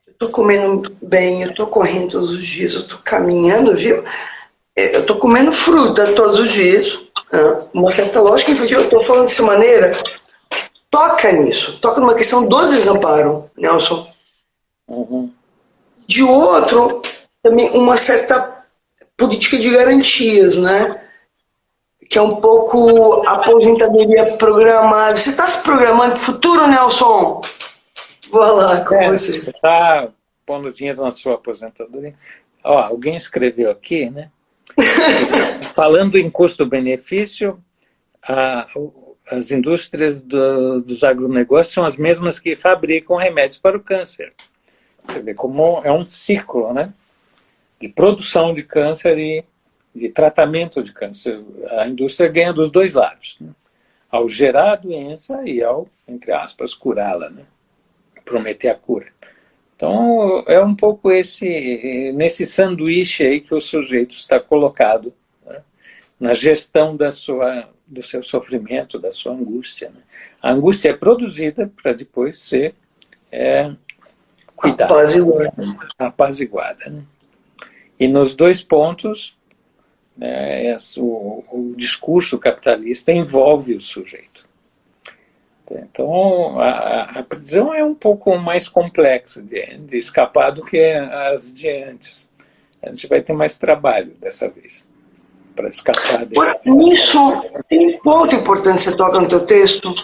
eu estou comendo bem, eu estou correndo todos os dias, eu estou caminhando, viu? Eu estou comendo fruta todos os dias. Uma certa lógica infantil, eu estou falando dessa maneira, toca nisso, toca numa questão do desamparo, Nelson. Uhum. De outro, também uma certa política de garantias, né? Que é um pouco aposentadoria programada. Você está se programando para o futuro, Nelson? Vou lá com você. Você está pondo dinheiro na sua aposentadoria. Ó, alguém escreveu aqui, né? Falando em custo-benefício, as indústrias dos agronegócios são as mesmas que fabricam remédios para o câncer. Você vê como é um ciclo, né? De produção de câncer e de tratamento de câncer. A indústria ganha dos dois lados, né? Ao gerar a doença e ao, entre aspas, curá-la, né? Prometer a cura. Então, é um pouco nesse sanduíche aí que o sujeito está colocado, né? Na gestão do seu sofrimento, da sua angústia, né? A angústia é produzida para depois ser cuidada, apaziguada, né? E nos dois pontos, né, o discurso capitalista envolve o sujeito. Então, a prisão é um pouco mais complexa de escapar do que as de antes. A gente vai ter mais trabalho dessa vez para escapar dele. Nisso, tem um ponto importante que você toca no teu texto,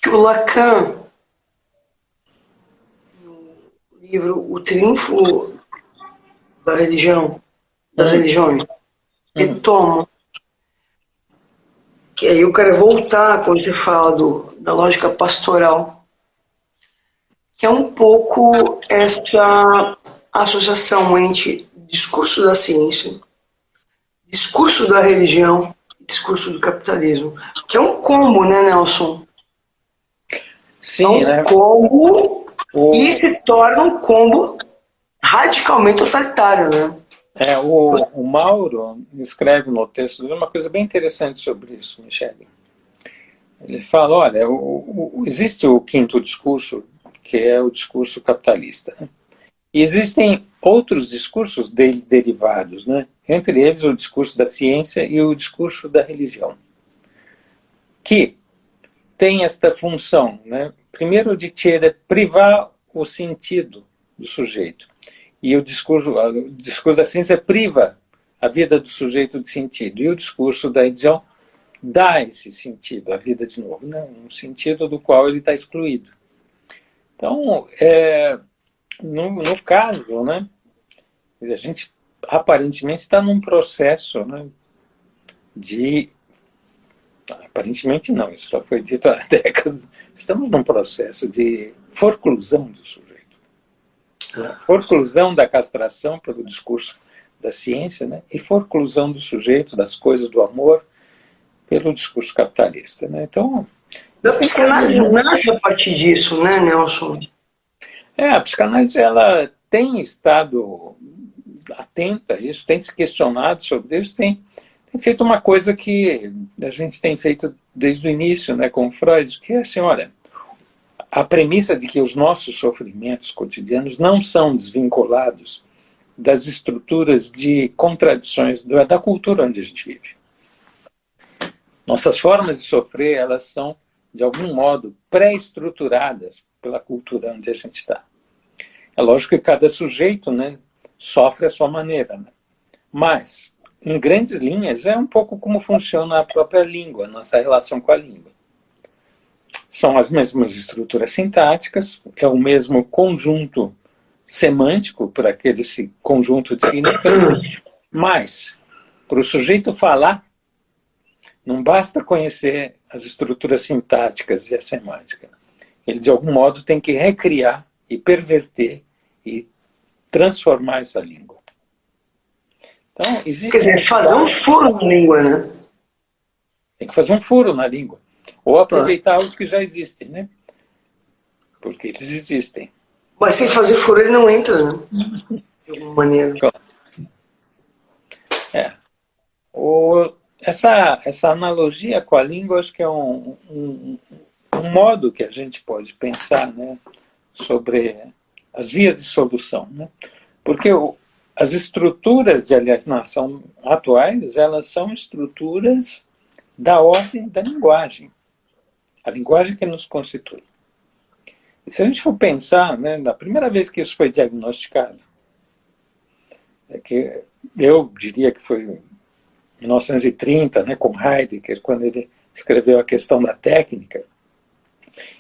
que o Lacan, no livro O Triunfo da Religião, das Religiões, retoma. Que aí eu quero voltar quando você fala da lógica pastoral, que é um pouco essa associação entre discurso da ciência, discurso da religião e discurso do capitalismo, que é um combo, né, Nelson? É Sim, um né? combo e se torna um combo radicalmente totalitário, né? O Mauro escreve no texto dele uma coisa bem interessante sobre isso, Michele. Ele fala, olha, existe o quinto discurso, que é o discurso capitalista, né? E existem outros discursos dele derivados, né? Entre eles o discurso da ciência e o discurso da religião, que tem esta função, né? Primeiro, de privar o sentido do sujeito. E o discurso da ciência priva a vida do sujeito de sentido. E o discurso da religião dá esse sentido à vida de novo, né? Um sentido do qual ele está excluído. Então, no caso, né, a gente aparentemente está num processo, né, de... Aparentemente não, isso já foi dito há décadas. Estamos num processo de forclusão do sujeito. Né? Forclusão da castração pelo discurso da ciência, né? E forclusão do sujeito, das coisas do amor, pelo discurso capitalista. Né? Então, A psicanálise nasce a partir disso, né, Nelson? a psicanálise ela tem estado atenta a isso, tem se questionado sobre isso, tem feito uma coisa que a gente tem feito desde o início, né, com Freud, que é assim, olha, a premissa de que os nossos sofrimentos cotidianos não são desvinculados das estruturas de contradições da cultura onde a gente vive. Nossas formas de sofrer, elas são, de algum modo, pré-estruturadas pela cultura onde a gente está. É lógico que cada sujeito, né, sofre à sua maneira, né? Mas, em grandes linhas, é um pouco como funciona a própria língua, nossa relação com a língua. São as mesmas estruturas sintáticas, é o mesmo conjunto semântico para aquele conjunto de significados, mas, para o sujeito falar, não basta conhecer as estruturas sintáticas e a semântica. Ele, de algum modo, tem que recriar e perverter e transformar essa língua. Então, existe... Quer dizer, fazer um furo na língua, né? Tem que fazer um furo na língua. Ou aproveitar os que já existem, né? Porque eles existem. Mas sem fazer furo ele não entra, né? De alguma maneira. Essa analogia com a língua, acho que é um modo que a gente pode pensar, né, sobre as vias de solução. Né? Porque as estruturas de alienação atuais, elas são estruturas da ordem da linguagem. A linguagem que nos constitui. E se a gente for pensar, né, na primeira vez que isso foi diagnosticado, que eu diria que foi em 1930, né, com Heidegger, quando ele escreveu a questão da técnica,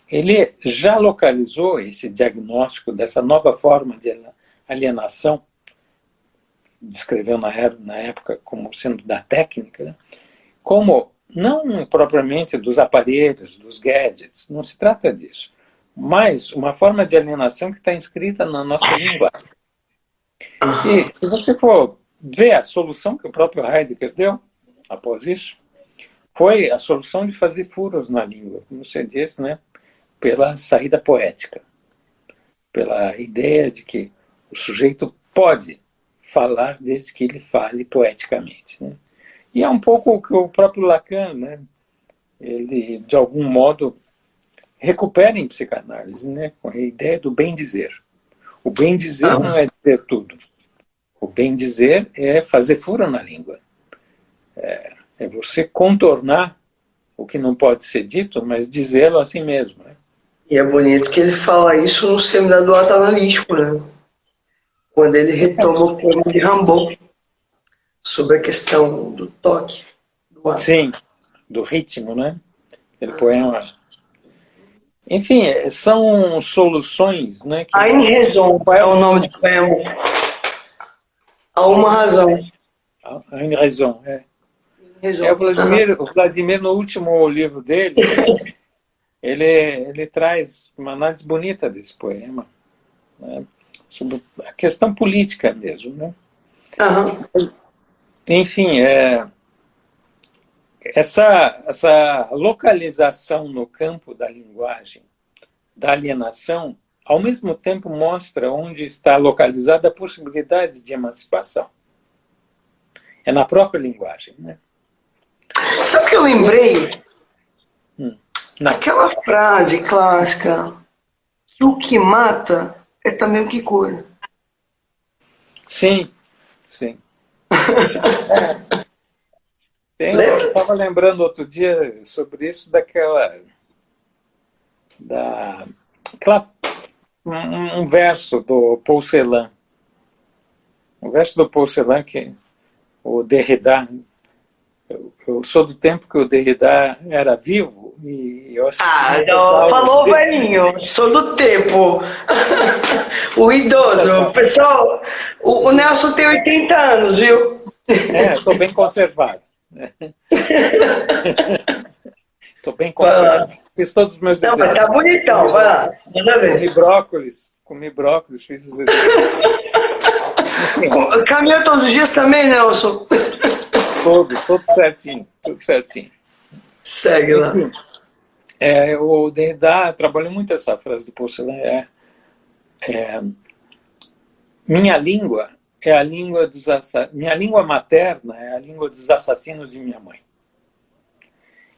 ele já localizou esse diagnóstico dessa nova forma de alienação, descreveu na época como sendo da técnica, né, como não propriamente dos aparelhos, dos gadgets, não se trata disso, mas uma forma de alienação que está inscrita na nossa linguagem. E se você for ver a solução que o próprio Heidegger deu após isso, foi a solução de fazer furos na língua, como você disse, né, pela saída poética, pela ideia de que o sujeito pode falar desde que ele fale poeticamente. Né? E é um pouco o que o próprio Lacan, né, ele, de algum modo, recupera em psicanálise, né, com a ideia do bem-dizer. O bem-dizer não é dizer tudo. O bem-dizer é fazer furo na língua. É você contornar o que não pode ser dito, mas dizê-lo assim mesmo. Né? E é bonito que ele fala isso no seminário do ato analítico, né? Quando ele retoma o poema de Rimbaud sobre a questão do toque. Do ato. Sim, do ritmo, né? Aquele poema. Enfim, são soluções, né? Que... Há em raison, qual é o nome do poema? Há uma razão. Há em raison, é. O Vladimir, no último livro dele, ele traz uma análise bonita desse poema, né? Sobre a questão política mesmo, né? Enfim, essa localização no campo da linguagem da alienação, ao mesmo tempo mostra onde está localizada a possibilidade de emancipação. É na própria linguagem, né? Sabe o que eu lembrei? Não. Aquela frase clássica, que o que mata é também o que cura. Sim, sim. Eu estava lembrando outro dia sobre isso, um verso do Paul Celan. Um verso do Paul Celan, que o Derrida. Eu sou do tempo que o Derrida era vivo e eu não, falou velhinho, sou do tempo. O idoso, pessoal, o Nelson tem 80 anos, viu? Estou bem conservado. Estou bem conservado. Fiz todos os meus exercícios. Não, mas tá bonitão, vai lá. Comi brócolis, fiz os exercícios. Caminhou todos os dias também, Nelson? Tudo certinho, tudo certinho. Segue lá. O Derrida trabalhou muito essa frase do Paul Celan. Minha língua é a língua dos minha língua materna é a língua dos assassinos de minha mãe.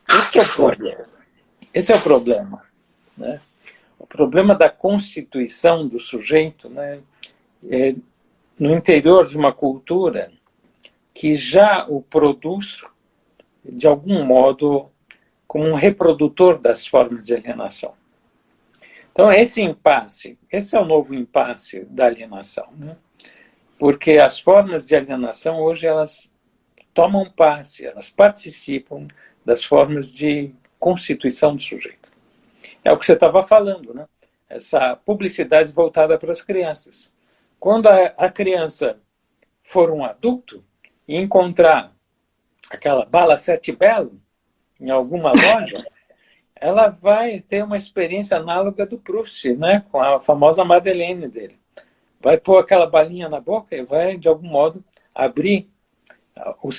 Esse é o problema. Esse é o problema, né? O problema da constituição do sujeito, né, no interior de uma cultura que já o produz, de algum modo, como um reprodutor das formas de alienação. Então, esse é o novo impasse da alienação, né? Porque as formas de alienação, hoje, elas tomam parte, elas participam das formas de constituição do sujeito. É o que você estava falando, né? Essa publicidade voltada para as crianças. Quando a criança for um adulto e encontrar aquela bala Sete Belo em alguma loja, ela vai ter uma experiência análoga do Proust, né? Com a famosa Madeleine dele. Vai pôr aquela balinha na boca e vai, de algum modo, abrir o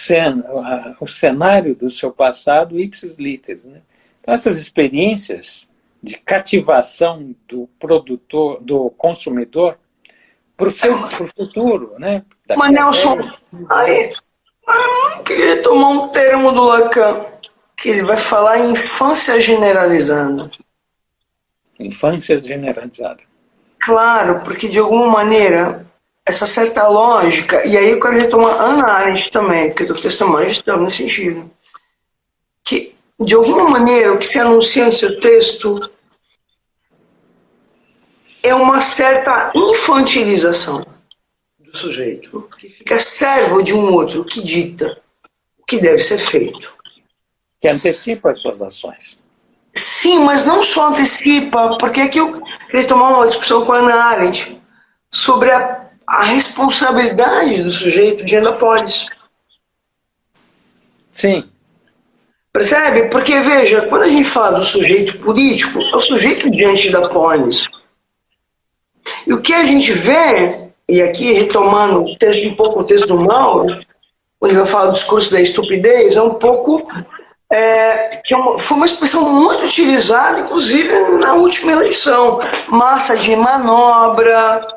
cenário do seu passado ipsis literis, né? Então, essas experiências de cativação do produtor, do consumidor, para o futuro, né? Mas, Nelson, eu queria tomar um termo do Lacan, que ele vai falar em infância generalizada. Infância generalizada. Claro, porque de alguma maneira, essa certa lógica, e aí eu quero retomar Hannah Arendt também, porque o texto é magistrado nesse sentido, que de alguma maneira o que se anuncia no seu texto é uma certa infantilização do sujeito, que fica servo de um outro, que dita o que deve ser feito. Que antecipa as suas ações. Sim, mas não só antecipa, porque aqui eu queria tomar uma discussão com a Hannah Arendt sobre a responsabilidade do sujeito diante da polis. Sim. Percebe? Porque, veja, quando a gente fala do sujeito político, é o sujeito diante da polis. E o que a gente vê, e aqui retomando um pouco o texto do Mauro, quando ele vai falar do discurso da estupidez, é um pouco... foi uma expressão muito utilizada, inclusive na última eleição. Massa de manobra.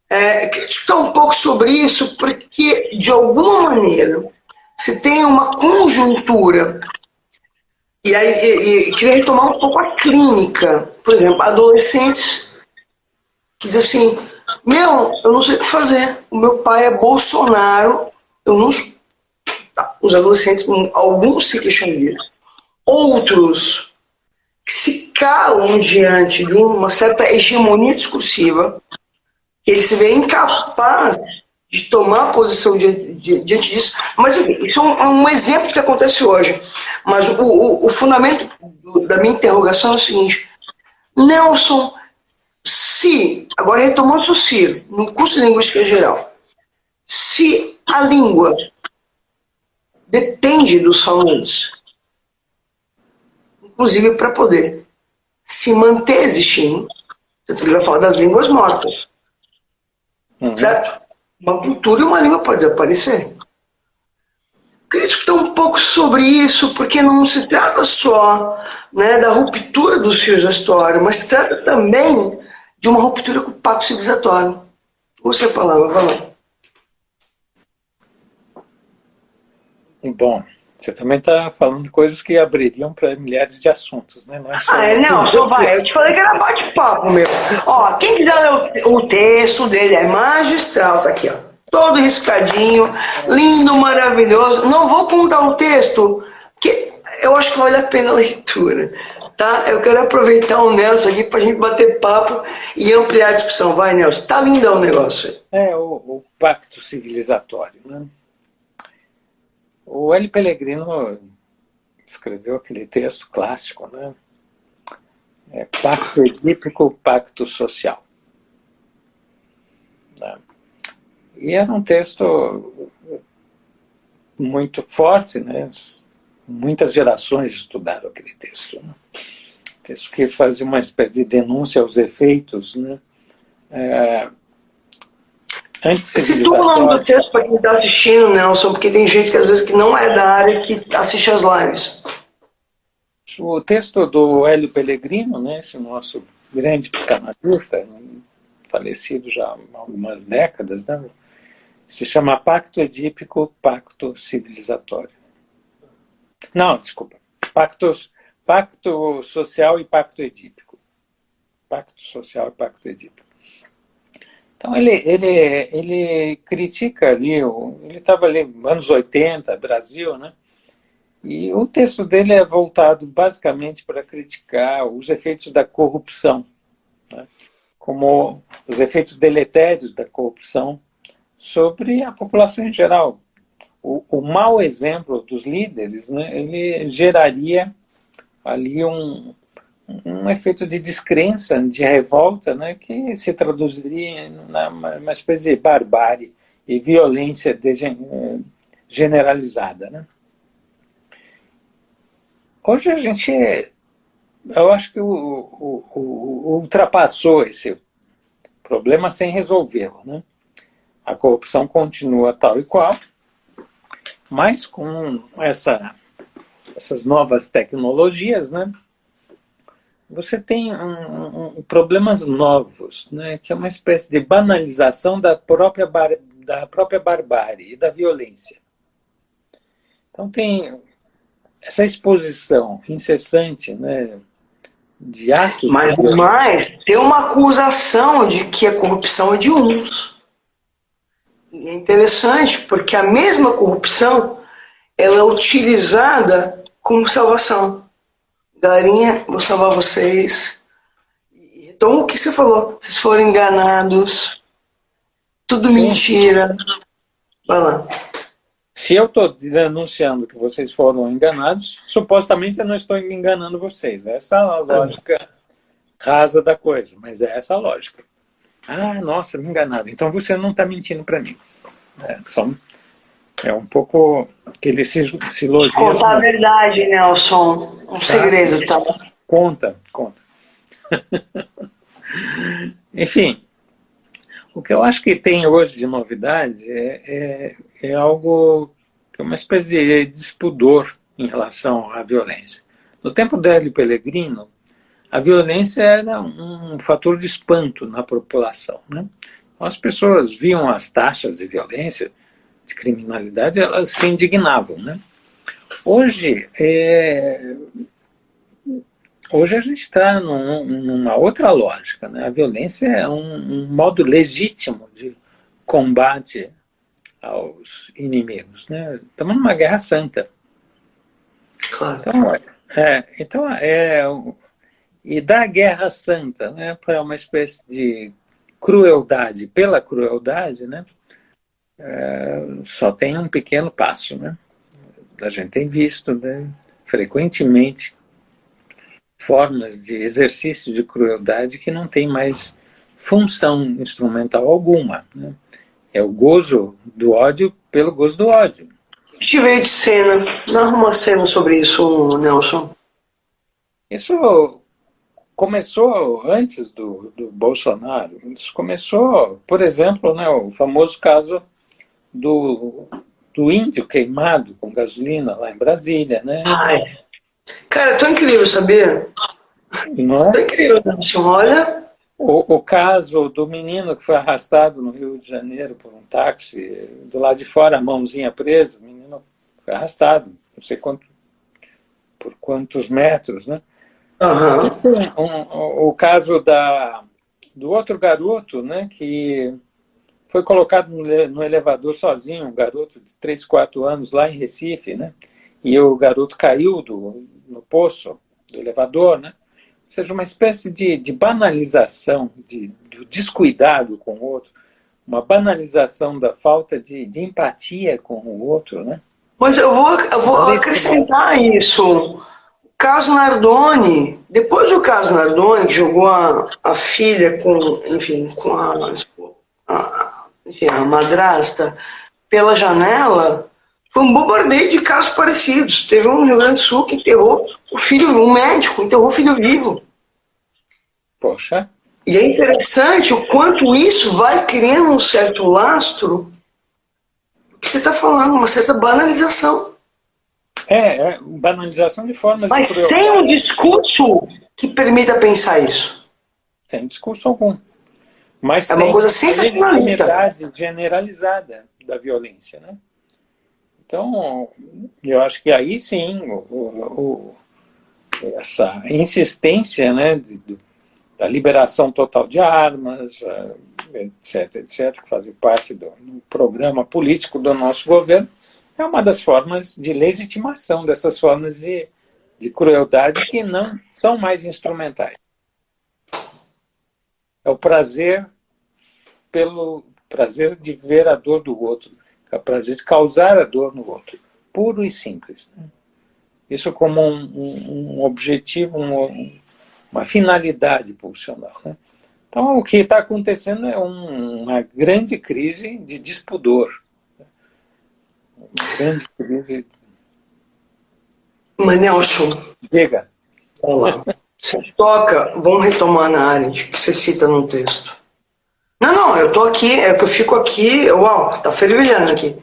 Queria discutir um pouco sobre isso, porque, de alguma maneira, você tem uma conjuntura. E aí, queria retomar um pouco a clínica. Por exemplo, adolescentes que dizem assim: eu não sei o que fazer. O meu pai é Bolsonaro, eu não. Os adolescentes, alguns se queixam disso. Outros que se calam diante de uma certa hegemonia discursiva, ele se vê incapaz de tomar posição diante disso. Mas isso é um exemplo do que acontece hoje. Mas o fundamento da minha interrogação é o seguinte: Nelson, agora retomando o Ciro, no curso de Linguística Geral, se a língua depende dos falantes, inclusive para poder se manter existindo, ele vai falar das línguas mortas. Certo? Uma cultura e uma língua pode desaparecer. queria discutir um pouco sobre isso, porque não se trata só, né, da ruptura dos fios da história, mas se trata também de uma ruptura com o pacto civilizatório. Usa a palavra, vai lá. Bom, você também está falando de coisas que abririam para milhares de assuntos, né? Não é só Nelson, vai. Eu te falei que era bate-papo, meu. Ó, quem quiser ler o texto dele é magistral, tá aqui, ó. Todo riscadinho, lindo, maravilhoso. Não vou contar o texto, porque eu acho que vale a pena a leitura, tá? Eu quero aproveitar o Nelson aqui pra gente bater papo e ampliar a discussão. Vai, Nelson. Tá lindão o negócio aí. É o pacto civilizatório, né? O Hélio Pellegrino escreveu aquele texto clássico, né? Pacto edípico, pacto social. Né? E era um texto muito forte, né? Muitas gerações estudaram aquele texto. Né? Texto que fazia uma espécie de denúncia aos efeitos, né? Situa o nome do texto para quem está assistindo, Nelson, porque tem gente que às vezes que não é da área que assiste as lives. O texto do Hélio Pellegrino, né, esse nosso grande psicanalista, falecido já há algumas décadas, né, se chama Pacto Edípico, Pacto Civilizatório. Não, desculpa. Pacto Social e Pacto Edípico. Pacto Social e Pacto Edípico. Então ele critica ali, ele estava ali nos anos 80, Brasil, né? E o texto dele é voltado basicamente para criticar os efeitos da corrupção, né? Como os efeitos deletérios da corrupção sobre a população em geral. O mau exemplo dos líderes, né, ele geraria ali um efeito de descrença, de revolta, né, que se traduziria numa espécie de barbárie e violência generalizada. Né? Hoje a gente, eu acho que ultrapassou esse problema sem resolvê-lo. Né? A corrupção continua tal e qual, mas com essas novas tecnologias, né, você tem problemas novos, né, que é uma espécie de banalização da própria barbárie e da violência. Então tem essa exposição incessante, né, de atos... Mas tem uma acusação de que a corrupção é de uns. E é interessante, porque a mesma corrupção ela é utilizada como salvação. Galerinha, vou salvar vocês. Então, o que você falou? Vocês foram enganados. Tudo Sim. Mentira. Vai lá. Se eu estou denunciando que vocês foram enganados, supostamente eu não estou enganando vocês. Essa é a lógica rasa da coisa, mas é essa a lógica. Ah, nossa, me enganaram. Então você não está mentindo para mim. É um pouco aquele silogismo. Conta a verdade, Nelson. Um segredo, tá? Conta. Enfim, o que eu acho que tem hoje de novidade é algo que é uma espécie de despudor em relação à violência. No tempo do Hélio Pellegrino, a violência era um fator de espanto na população. Né? As pessoas viam as taxas de violência, de criminalidade, elas se indignavam. Né? Hoje a gente está numa outra lógica. Né? A violência é um modo legítimo de combate aos inimigos. Né? Estamos numa guerra santa. Claro. E da guerra santa, né, para uma espécie de crueldade pela crueldade, né, só tem um pequeno passo. Né? A gente tem visto, né, frequentemente formas de exercício de crueldade que não tem mais função instrumental alguma. Né? É o gozo do ódio pelo gozo do ódio. Te veio de cena. Não arruma cena sobre isso, Nelson. Isso começou antes do Bolsonaro. Isso começou, por exemplo, né, o famoso caso do do índio queimado com gasolina lá em Brasília, né? Ai. Cara, tô incrível, sabia? Não é? Tô incrível, Nelson. Olha. O caso do menino que foi arrastado no Rio de Janeiro por um táxi, do lado de fora, a mãozinha presa, o menino foi arrastado, não sei por quantos metros, né? Aham. O caso do outro garoto, né, que foi colocado no elevador sozinho, um garoto de 3, 4 anos lá em Recife, né? E o garoto caiu no poço do elevador, né? Ou seja, uma espécie de banalização, do descuidado com o outro, uma banalização da falta de empatia com o outro, né? Mas eu vou acrescentar isso. O caso Nardoni, depois do caso Nardoni, que jogou a filha com enfim, a madrasta pela janela, foi um bombardeio de casos parecidos. Teve um no Rio Grande do Sul que enterrou o filho, um médico enterrou o filho vivo. Poxa. E é interessante o quanto isso vai criando um certo lastro que você está falando, uma certa banalização. Banalização de formas Mas de crueldade. sem um discurso que permita pensar isso. Sem discurso algum. Mas é uma tem coisa a sensacionalista. legitimidade generalizada da violência, né? Então, eu acho que aí sim, essa insistência, né, da liberação total de armas, etc., que fazem parte do programa político do nosso governo, é uma das formas de legitimação dessas formas de crueldade que não são mais instrumentais. É o prazer pelo prazer de ver a dor do outro, é o prazer de causar a dor no outro, puro e simples, né? Isso como um objetivo, uma finalidade pulsional, né? Então, o que está acontecendo é uma grande crise de despudor. Uma grande crise. Mas, Nelson, Diga. vamos lá. Você toca, vamos retomar na Arendt, que você cita no texto. Não, eu tô aqui, é que eu fico aqui, uau, tá fervilhando aqui.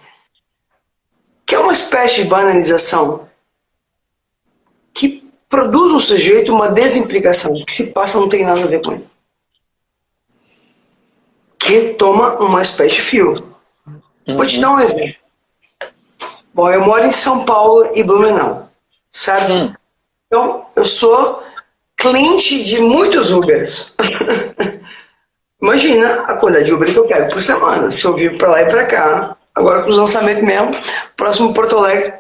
Que é uma espécie de banalização que produz no sujeito uma desimplicação, que se passa não tem nada a ver com ele. Que toma uma espécie de fio. Vou te dar um exemplo. Bom, eu moro em São Paulo e Blumenau, certo? Então, eu sou cliente de muitos Ubers. Imagina a quantidade de Uber que eu pego por semana. Se eu vivo pra lá e pra cá, agora com os lançamentos mesmo, próximo Porto Alegre,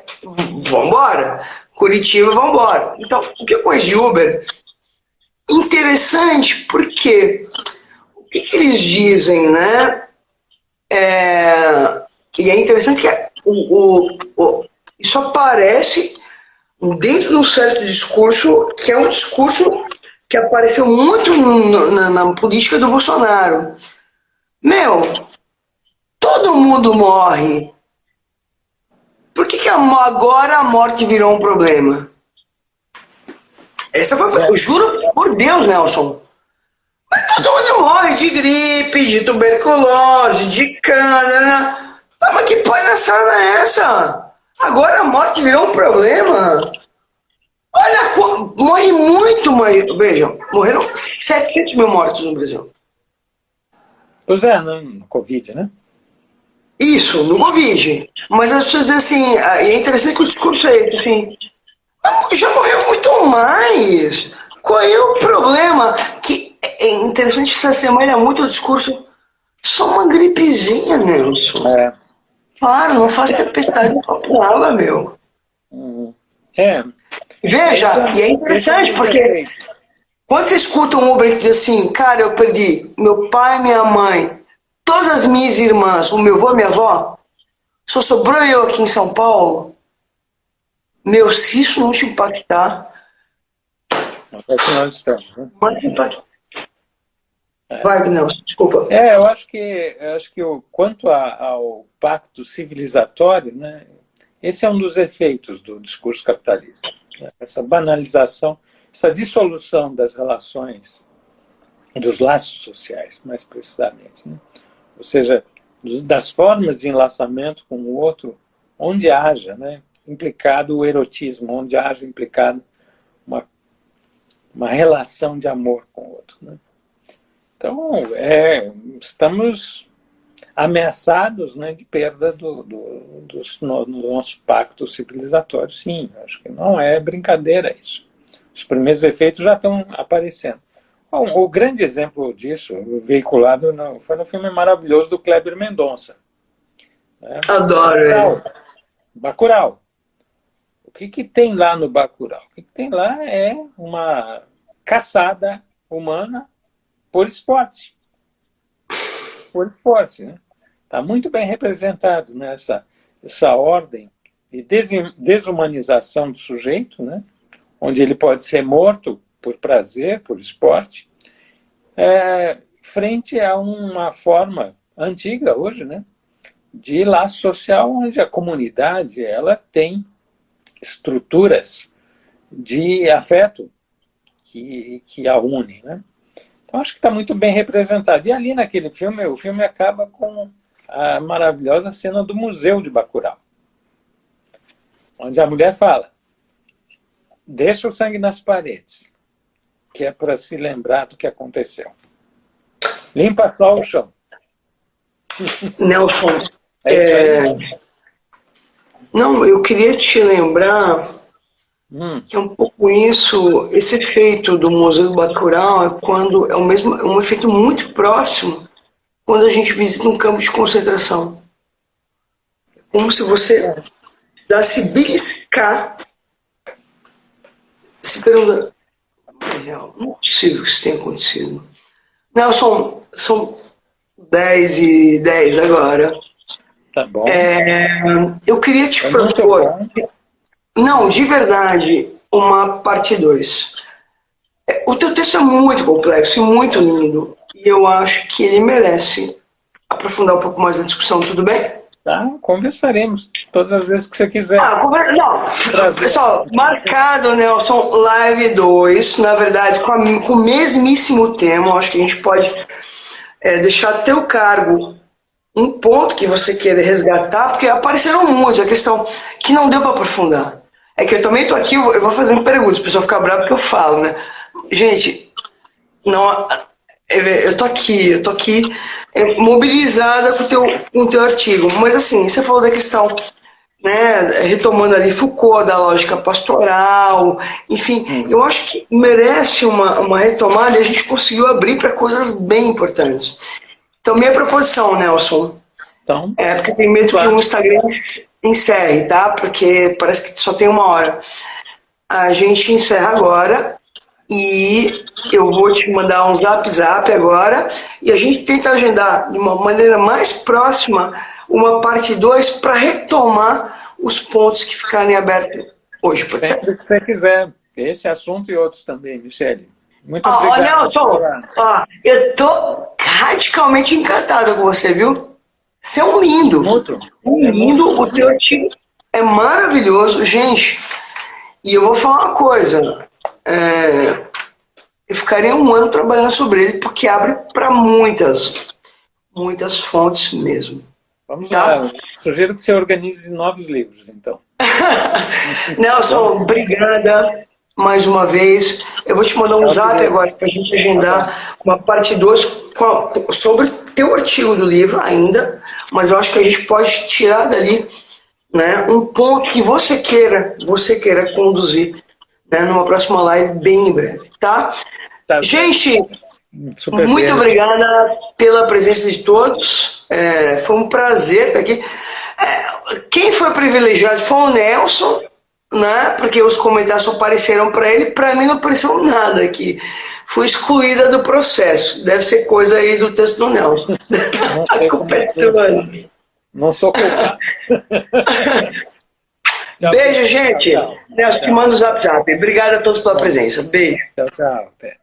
vambora. Curitiba, vambora. Então, o que eu conheço de Uber? Interessante, porque o que eles dizem, né? E é interessante que isso aparece dentro de um certo discurso, que é um discurso que apareceu muito na política do Bolsonaro. Meu, todo mundo morre. Por que agora a morte virou um problema? Eu juro por Deus, Nelson. Mas todo mundo morre de gripe, de tuberculose, de cana. Mas que palhaçada é essa? Agora a morte virou um problema? Olha, morre muito, vejam, morreram 700 mil mortos no Brasil. Pois é, no Covid, né? Isso, no Covid. Mas as pessoas dizem assim, é interessante que o discurso é esse, assim, já morreu muito mais. Qual é o problema? Que é interessante que se assemelha muito ao discurso, só uma gripezinha, Nelson. Claro, não faz tempestade com água, meu. Veja, e é interessante porque quando você escuta um Uber que diz assim, cara, eu perdi meu pai, minha mãe, todas as minhas irmãs, o meu avô, minha avó, só sobrou eu aqui em São Paulo. Meu, se isso não te impactar, é que nós estamos, né? Vai, Nelson, desculpa. Eu acho que quanto ao pacto civilizatório, né, esse é um dos efeitos do discurso capitalista, né? Essa banalização, essa dissolução das relações, dos laços sociais, mais precisamente, né? Ou seja, das formas de enlaçamento com o outro onde haja, né, implicado o erotismo, onde haja implicado uma relação de amor com o outro. Né? Então, estamos ameaçados, né, de perda do nosso pacto civilizatório. Sim, acho que não é brincadeira isso. Os primeiros efeitos já estão aparecendo. Bom, o grande exemplo disso, veiculado, foi no filme maravilhoso do Kleber Mendonça. Né? Adoro ele. Bacurau. O que tem lá no Bacurau? O que tem lá é uma caçada humana por esporte. Por esporte, né? Está muito bem representado nessa essa ordem de desumanização do sujeito, né? Onde ele pode ser morto por prazer, por esporte, frente a uma forma antiga hoje, né? De laço social, onde a comunidade ela tem estruturas de afeto que a unem, né? Então acho que está muito bem representado. E ali naquele filme, o filme acaba com a maravilhosa cena do Museu de Bacurau, onde a mulher fala: deixa o sangue nas paredes, que é para se lembrar do que aconteceu. Limpa só o chão. Nelson, não, eu queria te lembrar que é um pouco isso, esse efeito do Museu do Bacurau é um efeito muito próximo quando a gente visita um campo de concentração. É como se você precisasse beliscar, se pergunta, não é possível que isso tenha acontecido. Nelson, são 10h10 agora. Tá bom. Eu queria te propor, não, de verdade, uma parte 2. O teu texto é muito complexo e muito lindo, e eu acho que ele merece aprofundar um pouco mais na discussão, tudo bem? Tá, conversaremos todas as vezes que você quiser. Não, pessoal, marcado, Nelson, live 2, na verdade, com o mesmíssimo tema. Acho que a gente pode deixar a teu cargo um ponto que você queira resgatar, porque apareceram muitos, a questão que não deu para aprofundar. É que eu também estou aqui, eu vou fazendo perguntas, o pessoal fica bravo porque eu falo, né? Gente, não, eu tô aqui mobilizada com o teu artigo, mas assim, você falou da questão, né, retomando ali Foucault, da lógica pastoral, enfim, eu acho que merece uma retomada e a gente conseguiu abrir para coisas bem importantes. Então, minha proposição, Nelson, porque tem medo que o Instagram encerre, tá? Porque parece que só tem 1 hora. A gente encerra agora e eu vou te mandar um zap agora e a gente tenta agendar de uma maneira mais próxima uma parte 2 para retomar os pontos que ficarem abertos hoje, pode ser? Sempre que você quiser. Esse assunto e outros também, Michele. Muito obrigado. Nelson, eu tô radicalmente encantado com você, viu? Você é um lindo. O teu artigo é maravilhoso. Gente, e eu vou falar uma coisa. Eu ficaria 1 ano trabalhando sobre ele, porque abre para muitas fontes mesmo. Vamos lá. Sugiro que você organize novos livros, então. Nelson, obrigada mais uma vez. Eu vou te mandar um zap agora para a gente agendar uma parte 2 sobre teu artigo do livro ainda, mas eu acho que a gente pode tirar dali, né, um ponto que você queira conduzir, né, numa próxima live bem em breve, tá? Gente, muito obrigada pela presença de todos. Foi um prazer estar aqui. Quem foi privilegiado foi o Nelson, né? Porque os comentários só apareceram para ele, para mim não apareceu nada aqui. Fui excluída do processo. Deve ser coisa aí do texto do Nelson. A culpa é tua. Não sou culpado. Beijo, gente. Nelson, te manda o zap. Obrigado a todos pela presença. Beijo. Tchau. Até.